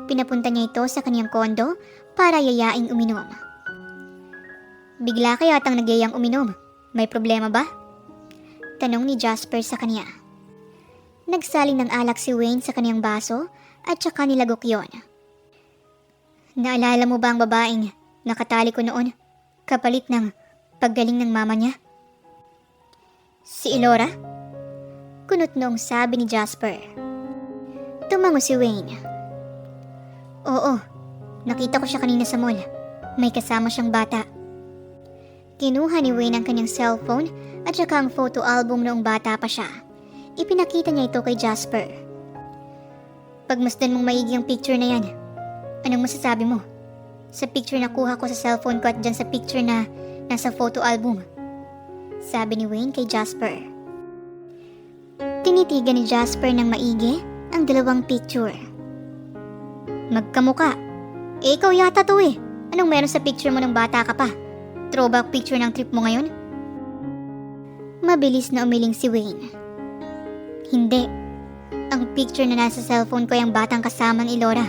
S1: Pinapunta niya ito sa kanyang kondo para yayaing uminom. Bigla ka yatang nagyayang uminom. May problema ba? Tanong ni Jasper sa kanya. Nagsaling ng alak si Wayne sa kaniyang baso at saka nilagok yon. Naalala mo ba ang babaeng nakatali ko noon? Kapalit ng paggaling ng mama niya? Si Elora? Kunot noong sabi ni Jasper. Tumango si Wayne. Oo, nakita ko siya kanina sa mall. May kasama siyang bata. Kinuha ni Wayne ang kanyang cellphone at saka ang photo album noong bata pa siya. Ipinakita niya ito kay Jasper. Pagmasdan mong maigi ang picture na yan. Anong masasabi mo? Sa picture na kuha ko sa cellphone ko at dyan sa picture na nasa photo album. Sabi ni Wayne kay Jasper. Tinitigan ni Jasper ng maigi ang dalawang picture. Magkamuka. Ikaw yata to eh. Anong meron sa picture mo ng bata ka pa? Throwback picture ng trip mo ngayon? Mabilis na umiling si Wayne. Hindi. Ang picture na nasa cellphone ko ay ang batang kasama ni Elora,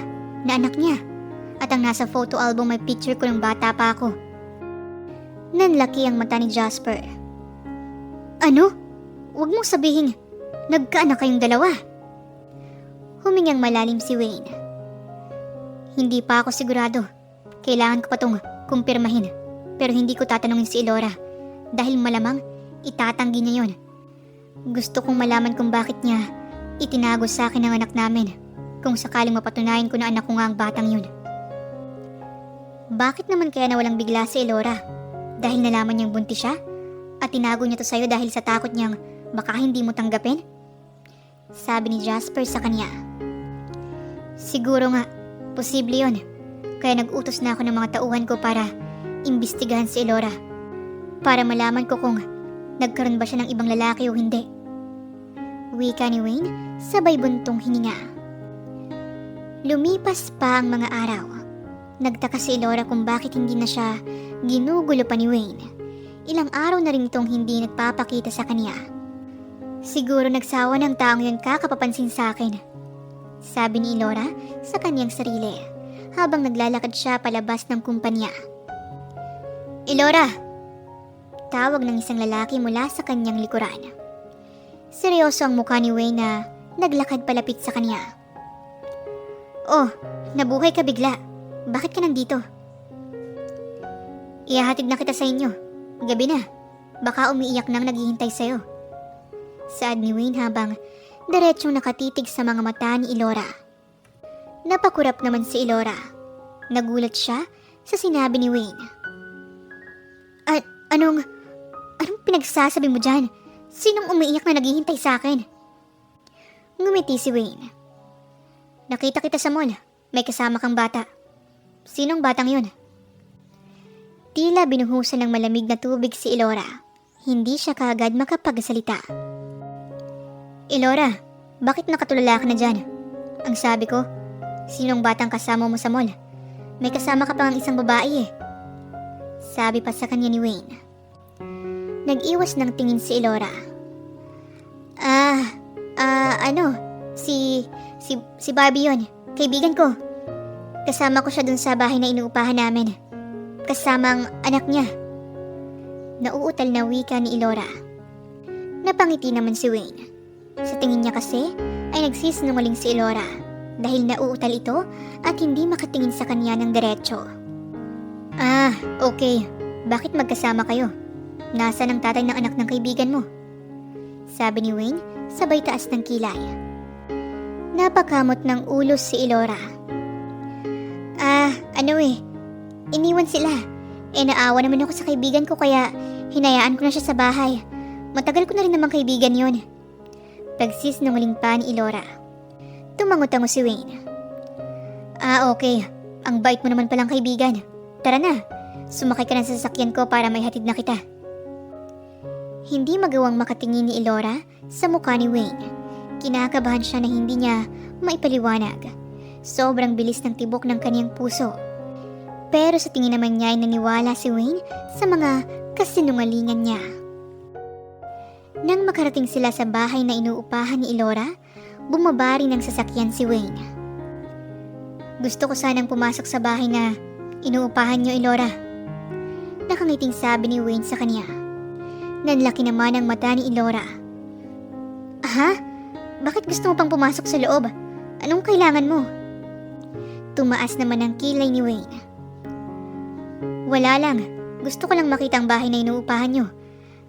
S1: na anak niya. At ang nasa photo album ay picture ko ng bata pa ako. Nanlaki ang mata ni Jasper. Ano? Huwag mong sabihin, nagkaanak kayong dalawa. Humingang malalim si Wayne. Hindi pa ako sigurado. Kailangan ko pa tong kumpirmahin. Pero hindi ko tatanungin si Elora. Dahil malamang itatanggi niya yon. Gusto kong malaman kung bakit niya itinago sa akin ang anak namin. Kung sakaling mapatunayan ko na anak ko nga ang batang yun. Bakit naman kaya nawalang bigla si Elora? Dahil nalaman niyang buntis siya? At tinago niya to sa'yo dahil sa takot niyang baka hindi mo tanggapin? Sabi ni Jasper sa kanya. Siguro nga, posible yun. Kaya nag-utos na ako ng mga tauhan ko para imbestigahan si Elora. Para malaman ko kung nagkaroon ba siya ng ibang lalaki o hindi. Wika ni Wayne, sabay buntong hininga. Lumipas pa ang mga araw. Nagtaka si Elora kung bakit hindi na siya ginugulo pa ni Wayne. Ilang araw na rin itong hindi nagpapakita sa kanya. Siguro nagsawa ng taong yun kakapapansin sa akin. Sabi ni Elora sa kanyang sarili habang naglalakad siya palabas ng kumpanya. Elora! Tawag ng isang lalaki mula sa kanyang likuran. Seryoso ang mukha ni Wayne na naglakad palapit sa kanya. Oh, nabuhay ka bigla. Bakit ka nandito? Ihahatid na kita sa inyo. Gabi na. Baka umiiyak nang naghihintay sa'yo. Saad ni Wayne habang diretsong nakatitig sa mga mata ni Elora. Napakurap naman si Elora. Nagulat siya sa sinabi ni Wayne. Anong pinagsasabi mo dyan? Sinong umiiyak na naghihintay sa akin? Ngumiti si Wayne. Nakita kita sa mall. May kasama kang bata. Sinong batang yun? Tila binuhusan ng malamig na tubig si Elora. Hindi siya kaagad makapagsalita. Elora, bakit nakatulala ka na dyan? Ang sabi ko, sinong batang kasama mo sa mall? May kasama ka pang isang babae eh. Sabi pa sa kanya ni Wayne. Nag-iwas ng tingin si Elora. Si Barbie yun. Kaibigan ko. Kasama ko siya dun sa bahay na inuupahan namin. Kasama ang anak niya. Nauutal na wika ni Elora. Napangiti naman si Wayne. Sa tingin niya kasi ay nagsisinungaling si Elora dahil nauutal ito at hindi makatingin sa kanya ng diretso. Okay. Bakit magkasama kayo? Nasaan ang tatay ng anak ng kaibigan mo? Sabi ni Wayne sabay taas ng kilay. Napakamot ng ulo si Elora. Iniwan sila. Naawa naman ako sa kaibigan ko kaya hinayaan ko na siya sa bahay. Matagal ko na rin namang kaibigan yun. Pagsisinungaling pa ni Elora. Tumango-tango si Wayne. Okay. Ang bait mo naman palang kaibigan. Tara na. Sumakay ka na sa sasakyan ko para may hatid na kita. Hindi magawang makatingin ni Elora sa mukha ni Wayne. Kinakabahan siya na hindi niya maipaliwanag. Sobrang bilis ng tibok ng kaniyang puso. Pero sa tingin naman niya ay naniwala si Wayne sa mga kasinungalingan niya. Nang makarating sila sa bahay na inuupahan ni Elora, bumaba rin ng sasakyan si Wayne. Gusto ko sanang pumasok sa bahay na inuupahan niyo, Elora. Nakangiting sabi ni Wayne sa kanya. Nanlaki naman ang mata ni Elora. Bakit gusto mo pang pumasok sa loob? Anong kailangan mo? Tumaas naman ang kilay ni Wayne. Wala lang. Gusto ko lang makita ang bahay na inuupahan nyo.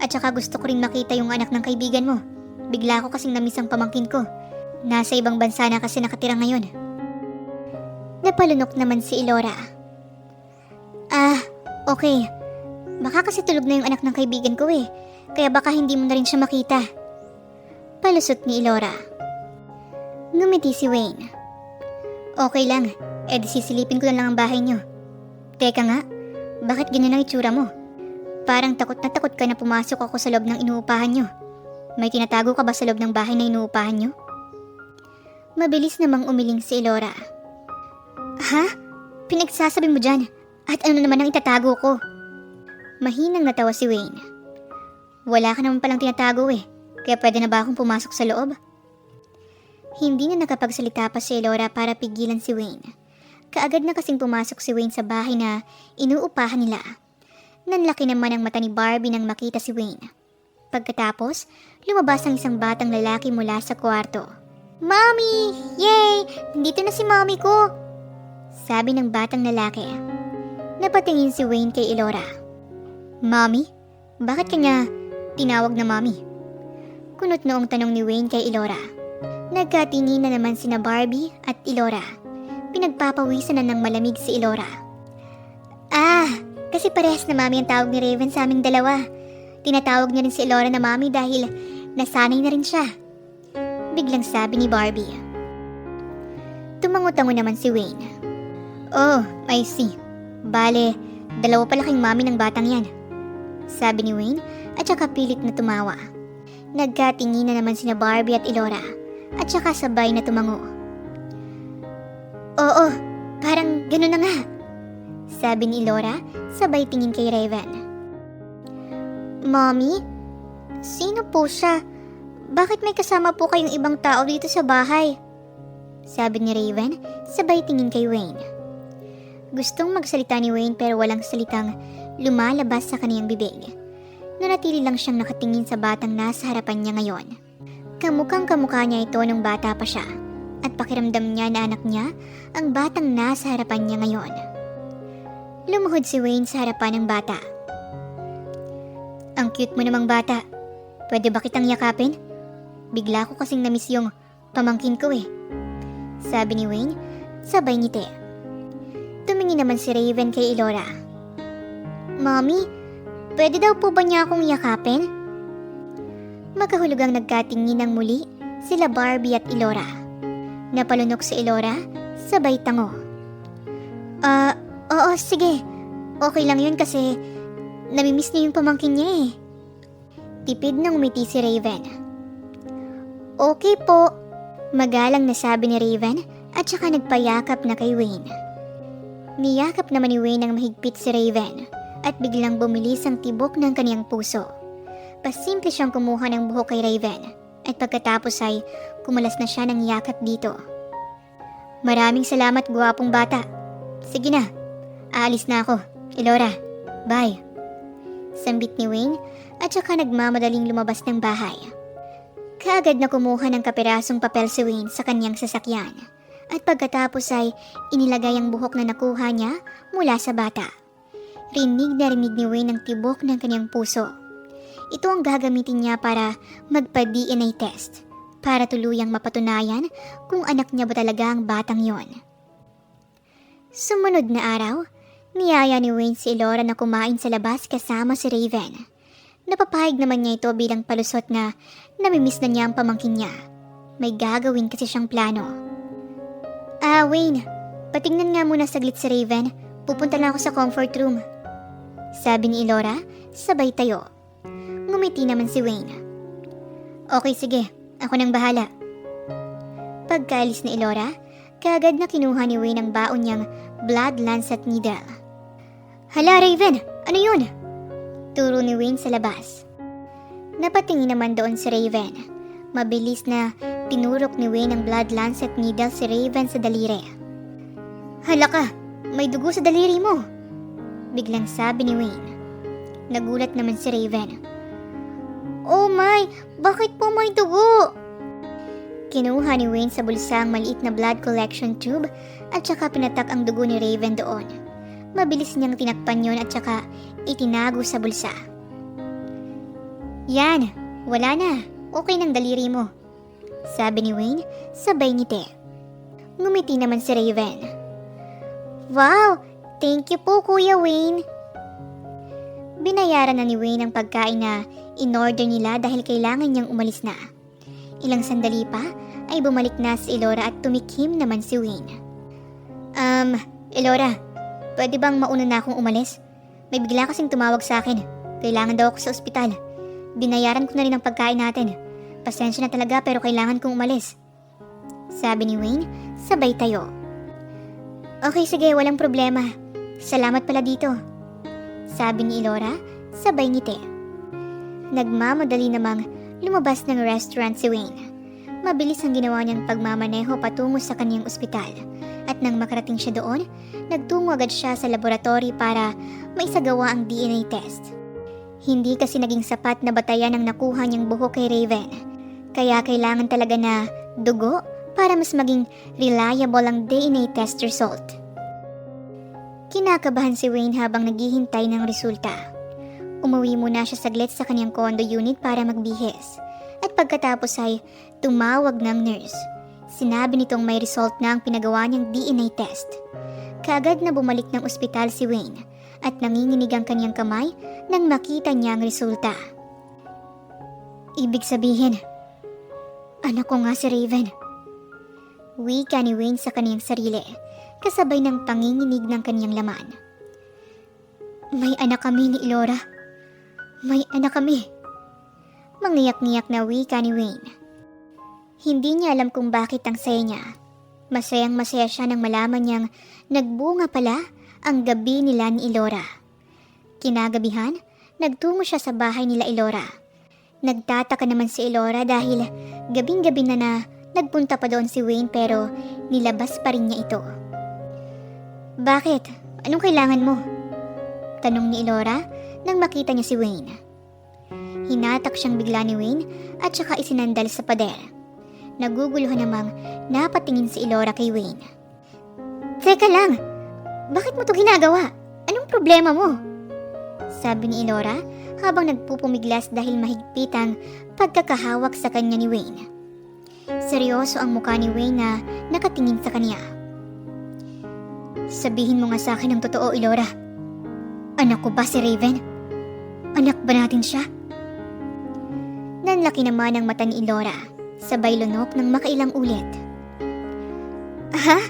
S1: At saka gusto ko rin makita yung anak ng kaibigan mo. Bigla ko kasing namiss ang pamangkin ko. Nasa ibang bansa na kasi nakatira ngayon. Napalunok naman si Elora. Okay. Baka kasi tulog na yung anak ng kaibigan ko eh. Kaya baka hindi mo na rin siya makita. Palusot ni Elora. Ngumiti si Wayne. Okay lang. Di sisilipin ko na lang ang bahay niyo. Teka nga, bakit ganyan ang itsura mo? Parang takot ka na pumasok ako sa loob ng inuupahan niyo. May tinatago ka ba sa loob ng bahay na inuupahan niyo? Mabilis namang umiling si Elora. Ha? Pinagsasabi mo dyan? At ano naman ang itatago ko? Mahinang natawa si Wayne. Wala ka naman palang tinatago eh. Kaya pwede na ba akong pumasok sa loob? Hindi na nakapagsalita pa si Elora para pigilan si Wayne. Kaagad na kasing pumasok si Wayne sa bahay na inuupahan nila. Nanlaki naman ang mata ni Barbie nang makita si Wayne. Pagkatapos, lumabas ang isang batang lalaki mula sa kwarto. Mommy! Yay! Nandito na si mommy ko! Sabi ng batang lalaki. Napatingin si Wayne kay Elora. Mommy? Bakit kanya tinawag na mommy? Kunot noong tanong ni Wayne kay Elora. Nagkatingin na naman sina Barbie at Elora. Pinagpapawisan na ng malamig si Elora. Kasi parehas na mommy ang tawag ni Raven sa aming dalawa. Tinatawag niya rin si Elora na mommy dahil nasanay na rin siya. Biglang sabi ni Barbie. Tumango-tango naman si Wayne. Oh, I see. Bale, dalawa pala kayong mommy ng batang yan. Sabi ni Wayne at saka pilit na tumawa. Nagkatingin na naman sina Barbie at Elora at saka sabay na tumango. Oo, parang gano'n na nga. Sabi ni Elora sabay tingin kay Raven. Mommy? Sino po siya? Bakit may kasama po kayong ibang tao dito sa bahay? Sabi ni Raven sabay tingin kay Wayne. Gustong magsalita ni Wayne pero walang salitang lumalabas sa kaniyang bibig. Nanatili lang siyang nakatingin sa batang nasa harapan niya ngayon. Kamukhang kamukha niya ito nung bata pa siya at pakiramdam niya na anak niya ang batang nasa harapan niya ngayon. Lumuhod si Wayne sa harapan ng bata. Ang cute mo namang bata. Pwede ba kitang yakapin? Bigla ko kasing namiss yung pamangkin ko eh. Sabi ni Wayne, sabay ngiti. Tumingin naman si Raven kay Elora. Mommy, pwede daw po ba niya akong yakapin? Magkahulugang nagkatingin ng muli sila Barbie at Elora. Napalunok si Elora, sabay tango. Oo, sige. Okay lang yun kasi namimiss niya yung pamangkin niya eh. Tipid nang umiti si Raven. Okay po. Magalang na sabi ni Raven at saka nagpayakap na kay Wayne. Niyakap naman ni Wayne ang mahigpit si Raven at biglang bumilis ang tibok ng kaniyang puso. Pasimple siyang kumuha ng buhok kay Raven at pagkatapos ay kumalas na siya ng yakap dito. Maraming salamat, guwapong bata. Sige na, aalis na ako. Elora, bye. Sambit ni Wayne at saka nagmamadaling lumabas ng bahay. Kaagad na kumuha ng kapirasong papel si Wayne sa kanyang sasakyan at pagkatapos ay inilagay ang buhok na nakuha niya mula sa bata. Rinig na rinig ni Wayne ang tibok ng kanyang puso. Ito ang gagamitin niya para magpa-DNA test para tuluyang mapatunayan kung anak niya ba talaga ang batang yon. Sumunod na araw, niyaya ni Wayne si Elora na kumain sa labas kasama si Raven. Napapahig naman niya ito bilang palusot na namimiss na niya ang pamangkin niya. May gagawin kasi siyang plano. Wayne, patingnan nga muna saglit si Raven. Pupunta lang ako sa comfort room. Sabi ni Elora, sabay tayo. Ngumiti naman si Wayne. Okay, sige. Ako nang bahala. Pagkaalis ni Elora, kaagad na kinuha ni Wayne ang baon niyang blood lancet needle. Hala, Raven! Ano yun? Turo ni Wayne sa labas. Napatingin naman doon si Raven. Mabilis na tinurok ni Wayne ang blood lancet needle si Raven sa daliri. Hala ka! May dugo sa daliri mo! Biglang sabi ni Wayne. Nagulat naman si Raven. Oh my! Bakit po may dugo? Kinuha ni Wayne sa bulsa ang maliit na blood collection tube at saka pinatak ang dugo ni Raven doon. Mabilis niyang tinakpan yon at saka itinago sa bulsa. Yan, wala na. Okay ng daliri mo, sabi ni Wayne sabay ngiti. Ngumiti naman si Raven. Wow, thank you po Kuya Wayne. Binayaran na ni Wayne ang pagkain na in-order nila dahil kailangan niyang umalis na. Ilang sandali pa ay bumalik na si Elora at tumikim naman si Wayne. Elora, pwede bang mauna na akong umalis? May bigla kasing tumawag sa akin. Kailangan daw ako sa ospital. Binayaran ko na rin ang pagkain natin. Pasensya na talaga pero kailangan kong umalis, sabi ni Wayne sabay tayo. Okay sige, walang problema. Salamat pala dito, sabi ni Elora sabay ngiti. Nagmamadali namang lumabas ng restaurant si Wayne. Mabilis ang ginawa niyang pagmamaneho patungo sa kaniyang ospital. At nang makarating siya doon, nagtungo agad siya sa laboratory para maisagawa ang DNA test. Hindi kasi naging sapat na batayan ang nakuha niyang buhok kay Raven. Kaya kailangan talaga na dugo para mas maging reliable ang DNA test result. Kinakabahan si Wayne habang naghihintay ng resulta. Umuwi muna siya saglit sa kanyang condo unit para magbihis. At pagkatapos ay tumawag ng nurse. Sinabi nitong may result na ang pinagawa niyang DNA test. Kaagad na bumalik ng ospital si Wayne at nanginginig ang kanyang kamay nang makita niya ang resulta. Ibig sabihin, anak ko nga si Raven. Wika ni Wayne sa kaniyang sarili, kasabay ng panginginig ng kaniyang laman. May anak kami ni Elora. May anak kami. Mangiyak-ngiyak na wika ni Wayne. Hindi niya alam kung bakit ang saya niya. Masayang masaya siya nang malaman niyang nagbunga pala ang gabi nila ni Elora. Kinagabihan, nagtungo siya sa bahay nila Elora. Nagtataka naman si Elora dahil gabing-gabi na nagpunta pa doon si Wayne pero nilabas pa rin niya ito. Bakit? Anong kailangan mo? Tanong ni Elora nang makita niya si Wayne. Hinatak siyang bigla ni Wayne at saka isinandal sa pader. Naguguluhan namang napatingin si Elora kay Wayne. Teka lang, bakit mo to ginagawa? Anong problema mo? Sabi ni Elora habang nagpupumiglas dahil mahigpit ang pagkakahawak sa kanya ni Wayne. Seryoso ang mukha ni Wayne na nakatingin sa kanya. Sabihin mo nga sa akin ang totoo, Elora. Anak ko ba si Raven? Anak ba natin siya? Nanlaki naman ang mata ni Elora, sabay lunok ng makailang ulit. Ha?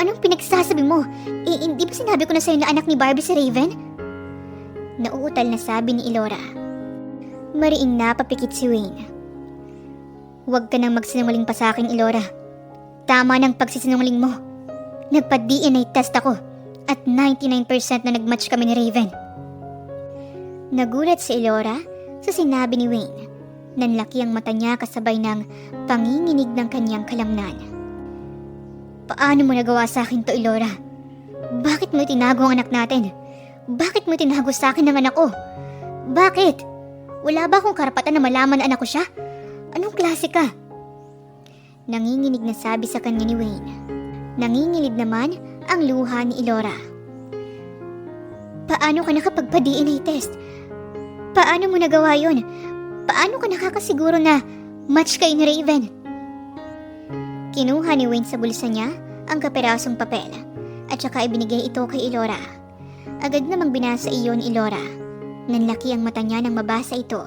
S1: Anong pinagsasabi mo? Hindi ba sinabi ko na sa'yo na anak ni Barbie si Raven? Nauutal na sabi ni Elora. Mariing napapikit si Wayne. Huwag ka nang magsinungaling pa sa akin, Elora. Tama ng pagsisinungaling mo. Nagpa-DNA test ako at 99% na nagmatch kami ni Raven. Nagulat si Elora sa sinabi ni Wayne. Nanlaki ang mata niya kasabay ng panginginig ng kanyang kalamnan. Paano mo nagawa sa akin to, Elora? Bakit mo itinago ang anak natin? Bakit mo itinago sa akin ang anak ko? Bakit? Wala ba akong karapatan na malaman na anak ko siya? Anong klase ka? Nanginginig na sabi sa kanya ni Wayne. Nangingilid naman ang luha ni Elora. Paano ka nakapagpa-DNA test? Paano mo nagawa yun? Paano ka nakakasiguro na match kayo ni Raven? Kinuha ni Wayne sa bulsa niya ang kapirasong papel at saka ibinigay ito kay Elora. Agad namang binasa iyon ni Elora. Nanlaki ang mata niya nang mabasa ito.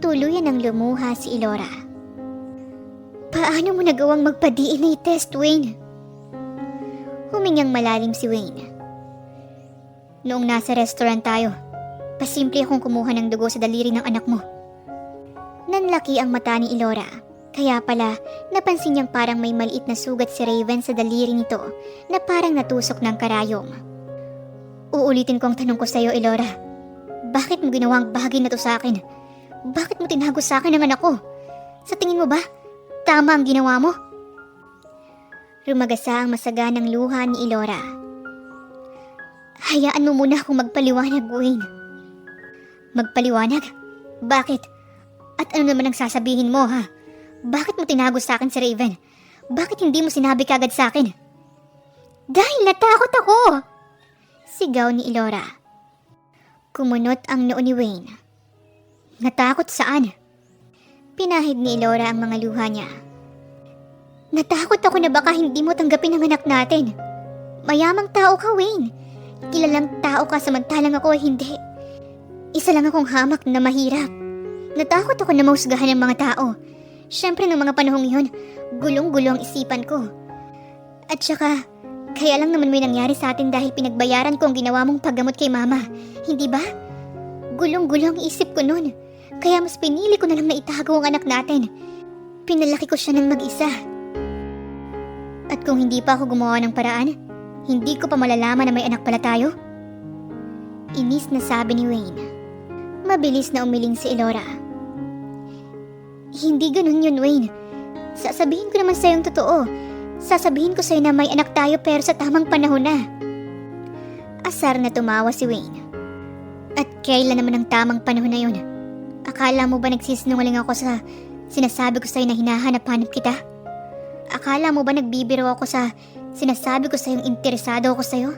S1: Tuluyan ang lumuha si Elora. Paano mo nagawang magpa-DNA test, Wayne? Humingang malalim si Wayne. Noong nasa restaurant tayo, pasimple akong kumuha ng dugo sa daliri ng anak mo. Nanlaki ang mata ni Elora, kaya pala napansin niyang parang may maliit na sugat si Raven sa daliri nito na parang natusok ng karayom. Uulitin ko ang tanong ko sa iyo, Elora. Bakit mo ginawa ang bagay na to sa akin? Bakit mo tinago sa akin ang anak ko? Sa tingin mo ba, tama ang ginawa mo? Rumagasa ang masaganang luha ni Elora. Hayaan mo muna akong magpaliwanag, Wayne. Magpaliwanag? Bakit? At ano naman ang sasabihin mo, ha? Bakit mo tinago sa akin si Raven? Bakit hindi mo sinabi kagad sa akin? Dahil natakot ako! Sigaw ni Elora. Kumunot ang noo ni Wayne. Natakot saan? Pinahid ni Elora ang mga luha niya. Natakot ako na baka hindi mo tanggapin ang anak natin. Mayamang tao ka, Wayne. Kilalang tao ka samantalang ako ay hindi. Isa lang akong hamak na mahirap. Natakot ako na mahusgahan ng mga tao. Siyempre ng mga panahong iyon, gulong-gulo ang isipan ko. At saka, kaya lang naman may nangyari sa atin dahil pinagbayaran ko ang ginawa mong paggamot kay mama. Hindi ba? Gulong-gulo ang isip ko noon. Kaya mas pinili ko na lang na itago ang anak natin. Pinalaki ko siya ng mag-isa. At kung hindi pa ako gumawa ng paraan, hindi ko pa malalaman na may anak pala tayo. Inis na sabi ni Wayne. Mabilis na umiling si Elora. Hindi ganun yun, Wayne. Sasabihin ko naman sa'yo ang totoo. Sasabihin ko sa'yo na may anak tayo pero sa tamang panahon na. Asar na tumawa si Wayne. At kailan naman ang tamang panahon na yun? Akala mo ba nagsisinungaling ako sa sinasabi ko sa'yo na hinahanap-hanap kita? Akala mo ba nagbibiro ako sa sinasabi ko sa'yong interesado ako sa'yo?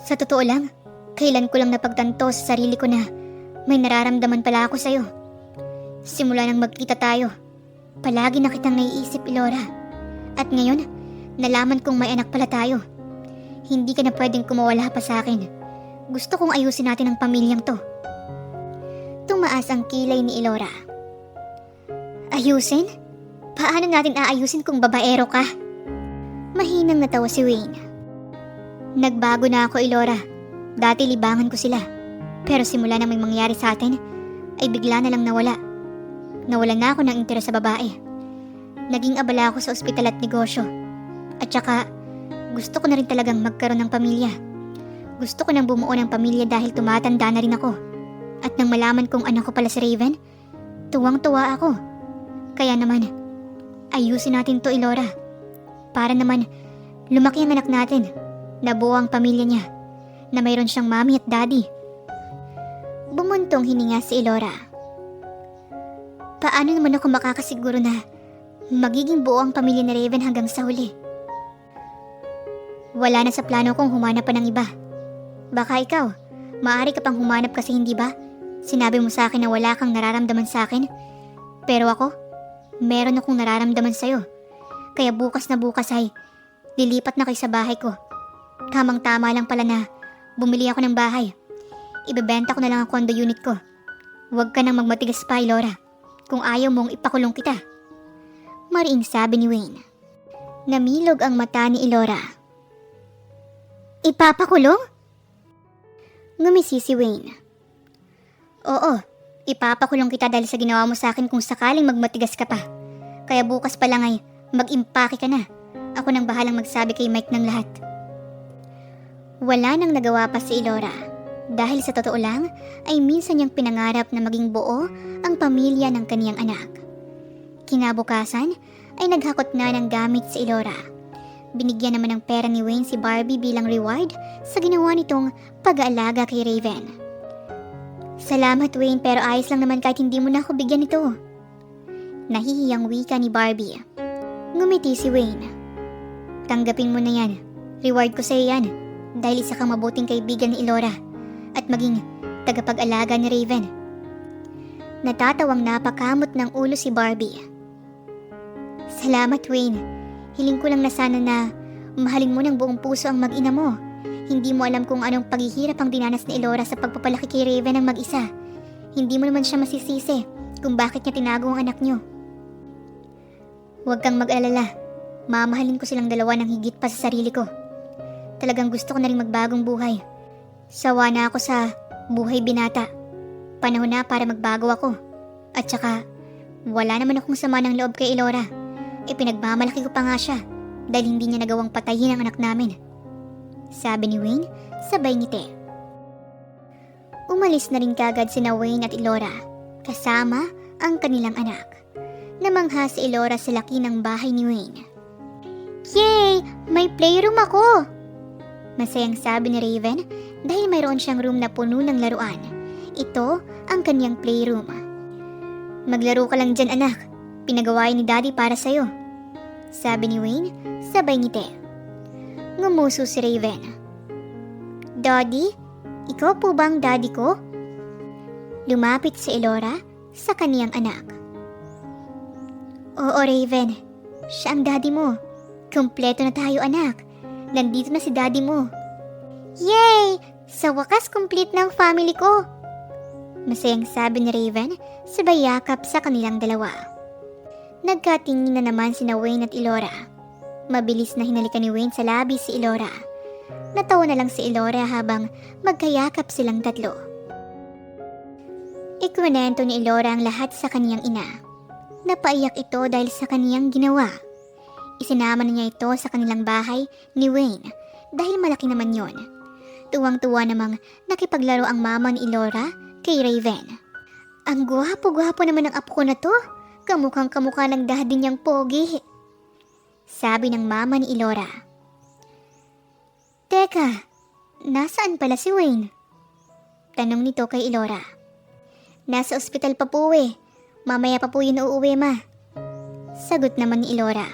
S1: Sa totoo lang, kailan ko lang napagtanto sa sarili ko na may nararamdaman pala ako sa'yo. Simula nang magkita tayo, palagi na kitang naiisip, Elora. At ngayon, nalaman kong may anak pala tayo. Hindi ka na pwedeng kumawala pa sa akin. Gusto kong ayusin natin ang pamilyang to. Tumaas ang kilay ni Elora. Ayusin? Paano natin aayusin kung babaero ka? Mahinang natawa si Wayne. Nagbago na ako, Elora. Dati libangan ko sila. Pero simula na may mangyari sa atin, ay bigla na lang nawala. Nawalan na ako ng interes sa babae. Naging abala ako sa ospital at negosyo. At saka, gusto ko na rin talagang magkaroon ng pamilya. Gusto ko nang bumuo ng pamilya dahil tumatanda na rin ako. At nang malaman kong anak ko pala si Raven, tuwang-tuwa ako. Kaya naman, ayusin natin to, Elora. Para naman, lumaki ang anak natin. Nabuo ang pamilya niya. Na mayroon siyang mami at daddy. Bumuntong hininga si Elora. Paano naman ako makakasiguro na magiging buo ang pamilya ni Raven hanggang sa huli? Wala na sa plano kong humanap pa ng iba. Baka ikaw, maaari ka pang humanap kasi hindi ba? Sinabi mo sa akin na wala kang nararamdaman sa akin. Pero ako, meron akong nararamdaman sa'yo. Kaya bukas na bukas ay lilipat na kayo sa bahay ko. Tamang-tama lang pala na bumili ako ng bahay. Ibebenta ko na lang ang condo unit ko. Huwag ka nang magmatigas pa, Elora. Kung ayaw mong ipakulong kita. Mariing sabi ni Wayne. Namilog ang mata ni Elora. Ipapakulong? Ngumisi si Wayne. Oo, ipapakulong kita dahil sa ginawa mo sa akin kung sakaling magmatigas ka pa. Kaya bukas pa lang ay mag-impake ka na. Ako nang bahalang magsabi kay Mike ng lahat. Wala nang nagawa pa si Elora. Dahil sa totoo lang, ay minsan niyang pinangarap na maging buo ang pamilya ng kaniyang anak. Kinabukasan, ay naghakot na ng gamit si Elora. Binigyan naman ng pera ni Wayne si Barbie bilang reward sa ginawa nitong pag-aalaga kay Raven. Salamat, Wayne, pero ayos lang naman kahit hindi mo na ako bigyan nito. Nahihiyang wika ni Barbie. Ngumiti si Wayne. Tanggapin mo na yan. Reward ko sa'yo yan. Dahil isa kang mabuting kaibigan ni Elora. At maging tagapag-alaga ni Raven. Natatawang napakamot ng ulo si Barbie. Salamat, Wayne. Hiling ko lang na sana na mahalin mo ng buong puso ang mag-ina mo. Hindi mo alam kung anong paghihirap ang dinanas ni Elora sa pagpapalaki kay Raven ng mag-isa. Hindi mo naman siya masisisi kung bakit niya tinago ang anak niyo. Huwag kang mag-alala. Mamahalin ko silang dalawa ng higit pa sa sarili ko. Talagang gusto ko na rin magbagong buhay. Sawa na ako sa buhay binata. Panahon na para magbago ako. At saka, wala naman akong sama ng loob kay Elora. Pinagmamalaki ko pa nga siya dahil hindi niya nagawang patayin ang anak namin. Sabi ni Wayne, sabay ngiti. Umalis na rin kagad sina Wayne at Elora, kasama ang kanilang anak. Namangha si Elora sa laki ng bahay ni Wayne. Yay! May playroom ako! Masayang sabi ni Raven dahil mayroon siyang room na puno ng laruan. Ito ang kanyang playroom. Maglaro ka lang dyan, anak. Pinagawain ni Daddy para sa'yo. Sabi ni Wayne, sabay ngiti. Ngumuso si Raven. Daddy? Ikaw po bang daddy ko? Lumapit si Elora sa kaniyang anak. Oo, Raven. Siya ang daddy mo. Kumpleto na tayo, anak. Nandito na si daddy mo. Yay! Sa wakas, complete na ang family ko. Masayang sabi ni Raven, sabay yakap sa kanilang dalawa. Nagkatingin na naman sina Wayne at Elora. Mabilis na hinalikan ni Wayne sa labi si Elora. Natawa na lang si Elora habang magkayakap silang tatlo. Ikwento ni Elora ang lahat sa kaniyang ina. Napaiyak ito dahil sa kaniyang ginawa. Isinama na niya ito sa kanilang bahay ni Wayne dahil malaki naman yon. Tuwang-tuwa namang nakipaglaro ang mama ni Elora kay Raven. Ang gwapo-gwapo naman ng apo ko na to. Kamukhang kamukha ng daddy niyang pogi. Sabi ng mama ni Elora. Teka, nasaan pala si Wayne? Tanong nito kay Elora. Nasa ospital pa po eh. Mamaya pa po yun uuwi, ma. Sagot naman ni Elora.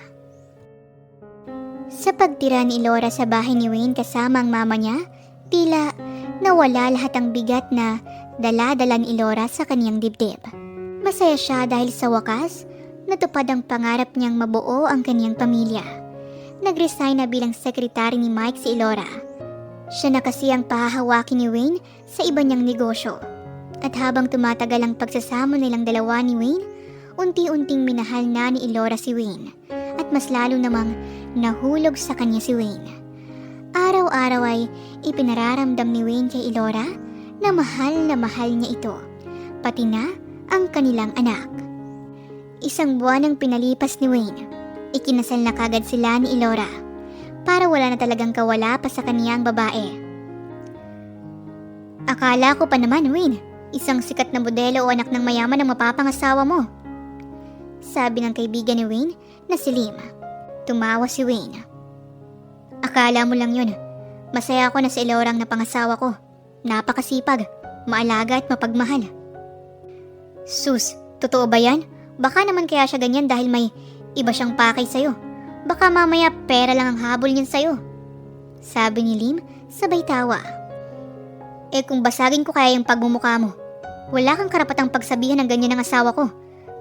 S1: Sa pagtira ni Elora sa bahay ni Wayne kasama ang mama niya, tila nawala lahat ang bigat na dala-dala ni Elora sa kaniyang dibdib. Masaya siya dahil sa wakas, natupad ang pangarap niyang mabuo ang kaniyang pamilya. Nag-resign na bilang sekretary ni Mike si Elora. Siya na kasi ang pahahawakin ni Wayne sa iba niyang negosyo. At habang tumatagal ang pagsasama nilang dalawa ni Wayne, unti-unting minahal na ni Elora si Wayne at mas lalo namang nahulog sa kanya si Wayne. Araw-araw ay ipinararamdam ni Wayne kay Elora na mahal niya ito, pati na ang kanilang anak. Isang buwan ang pinalipas ni Wayne. Ikinasal na kagad sila ni Elora para wala na talagang kawala pa sa kaniyang babae. Akala ko pa naman, Wayne, isang sikat na modelo o anak ng mayaman ang mapapangasawa mo. Sabi ng kaibigan ni Wayne na si Lim. Tumawa si Wayne. Akala mo lang yun. Masaya ako na si Elora ang napangasawa ko. Napakasipag, maalaga at mapagmahal. Sus, totoo ba yan? Baka naman kaya siya ganyan dahil may iba siyang pakay sa'yo. Baka mamaya pera lang ang habol niyan sa'yo. Sabi ni Lim, sabay tawa. Eh kung basagin ko kaya yung pagmumukha mo, wala kang karapatang pagsabihan ng ganyan ng asawa ko.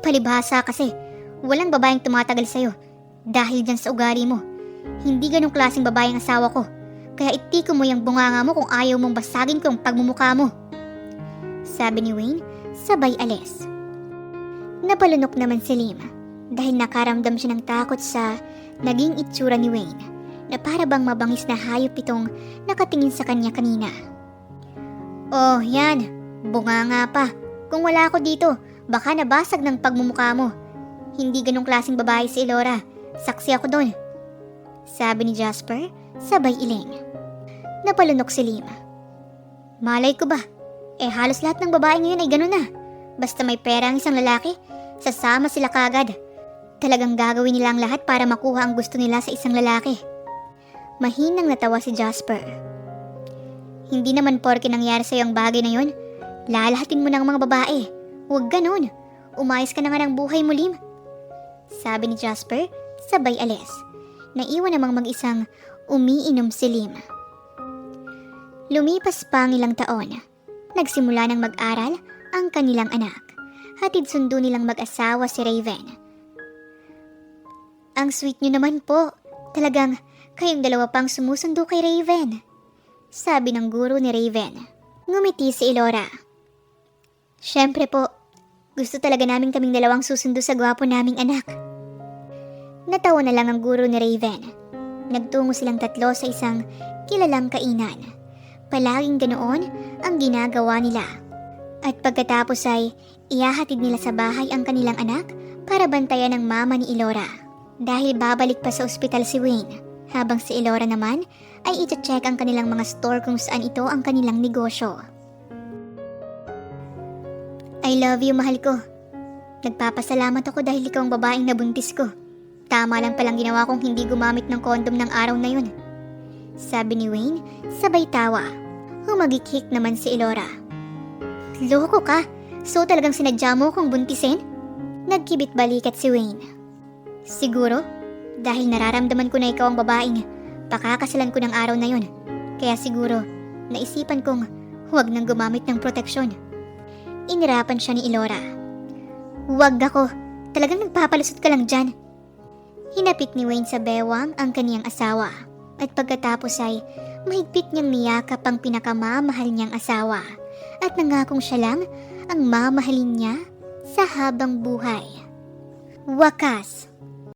S1: Palibhasa kasi, walang babaeng tumatagal sa'yo dahil dyan sa ugali mo. Hindi ganong klaseng babae ang asawa ko. Kaya itiko mo yung bunganga mo kung ayaw mong basagin ko ang pagmumukha mo. Sabi ni Wayne, sabay alis. Napalunok naman si Lim dahil nakaramdam siya ng takot sa naging itsura ni Wayne na para bang mabangis na hayop itong nakatingin sa kanya kanina. Oh, yan. Bunganga pa. Kung wala ako dito, baka nabasag ng pagmumukha mo. Hindi ganong klaseng babae si Elora. Saksi ako doon. Sabi ni Jasper, sabay iling. Napalunok si Lim. Malay ko ba? Eh halos lahat ng babae ngayon ay ganon na. Basta may pera ang isang lalaki, sasama sila kagad. Talagang gagawin nila ang lahat para makuha ang gusto nila sa isang lalaki. Mahinang natawa si Jasper. Hindi naman porke nangyari sa'yo ang bagay na yon, lalahatin mo ng mga babae. Huwag ganon. Umayos ka na nga ng buhay mo, Lim. Sabi ni Jasper, sabay alis. Naiwan namang mag-isang umiinom si Lim. Lumipas pa ang ilang taon. Nagsimula ng mag-aral ang kanilang anak. Hatid sundo nilang mag-asawa si Raven. Ang sweet nyo naman po. Talagang kayong dalawa pang sumusundo kay Raven. Sabi ng guro ni Raven. Ngumiti si Elora. Siyempre po, gusto talaga namin kaming dalawang susundo sa gwapo naming anak. Natawa na lang ang guro ni Raven. Nagtungo silang tatlo sa isang kilalang kainan. Palaging ganoon ang ginagawa nila. At pagkatapos ay ihahatid nila sa bahay ang kanilang anak para bantayan ng mama ni Elora. Dahil babalik pa sa ospital si Wayne, habang si Elora naman ay iti-check ang kanilang mga store kung saan ito ang kanilang negosyo. I love you, mahal ko. Nagpapasalamat ako dahil ikaw ang babaeng nabuntis ko. Tama lang palang ginawa kong hindi gumamit ng kondom ng araw na yun. Sabi ni Wayne, sabay tawa. Humagik-hik naman si Elora. Loko ka? So talagang sinadya mo kong buntisin? Nagkibit balikat si Wayne. Siguro, dahil nararamdaman ko na ikaw ang babaeng pakakasalan ko ng araw na yun. Kaya siguro, naisipan kong huwag nang gumamit ng proteksyon. Inirapan siya ni Elora. Huwag ako, talagang nagpapalusot ka lang dyan. Hinapik ni Wayne sa bewang ang kaniyang asawa at pagkatapos ay mahigpit niyang niyakap ang pinakamamahal niyang asawa at nangakong siya lang ang mamahalin niya sa habang buhay. Wakas.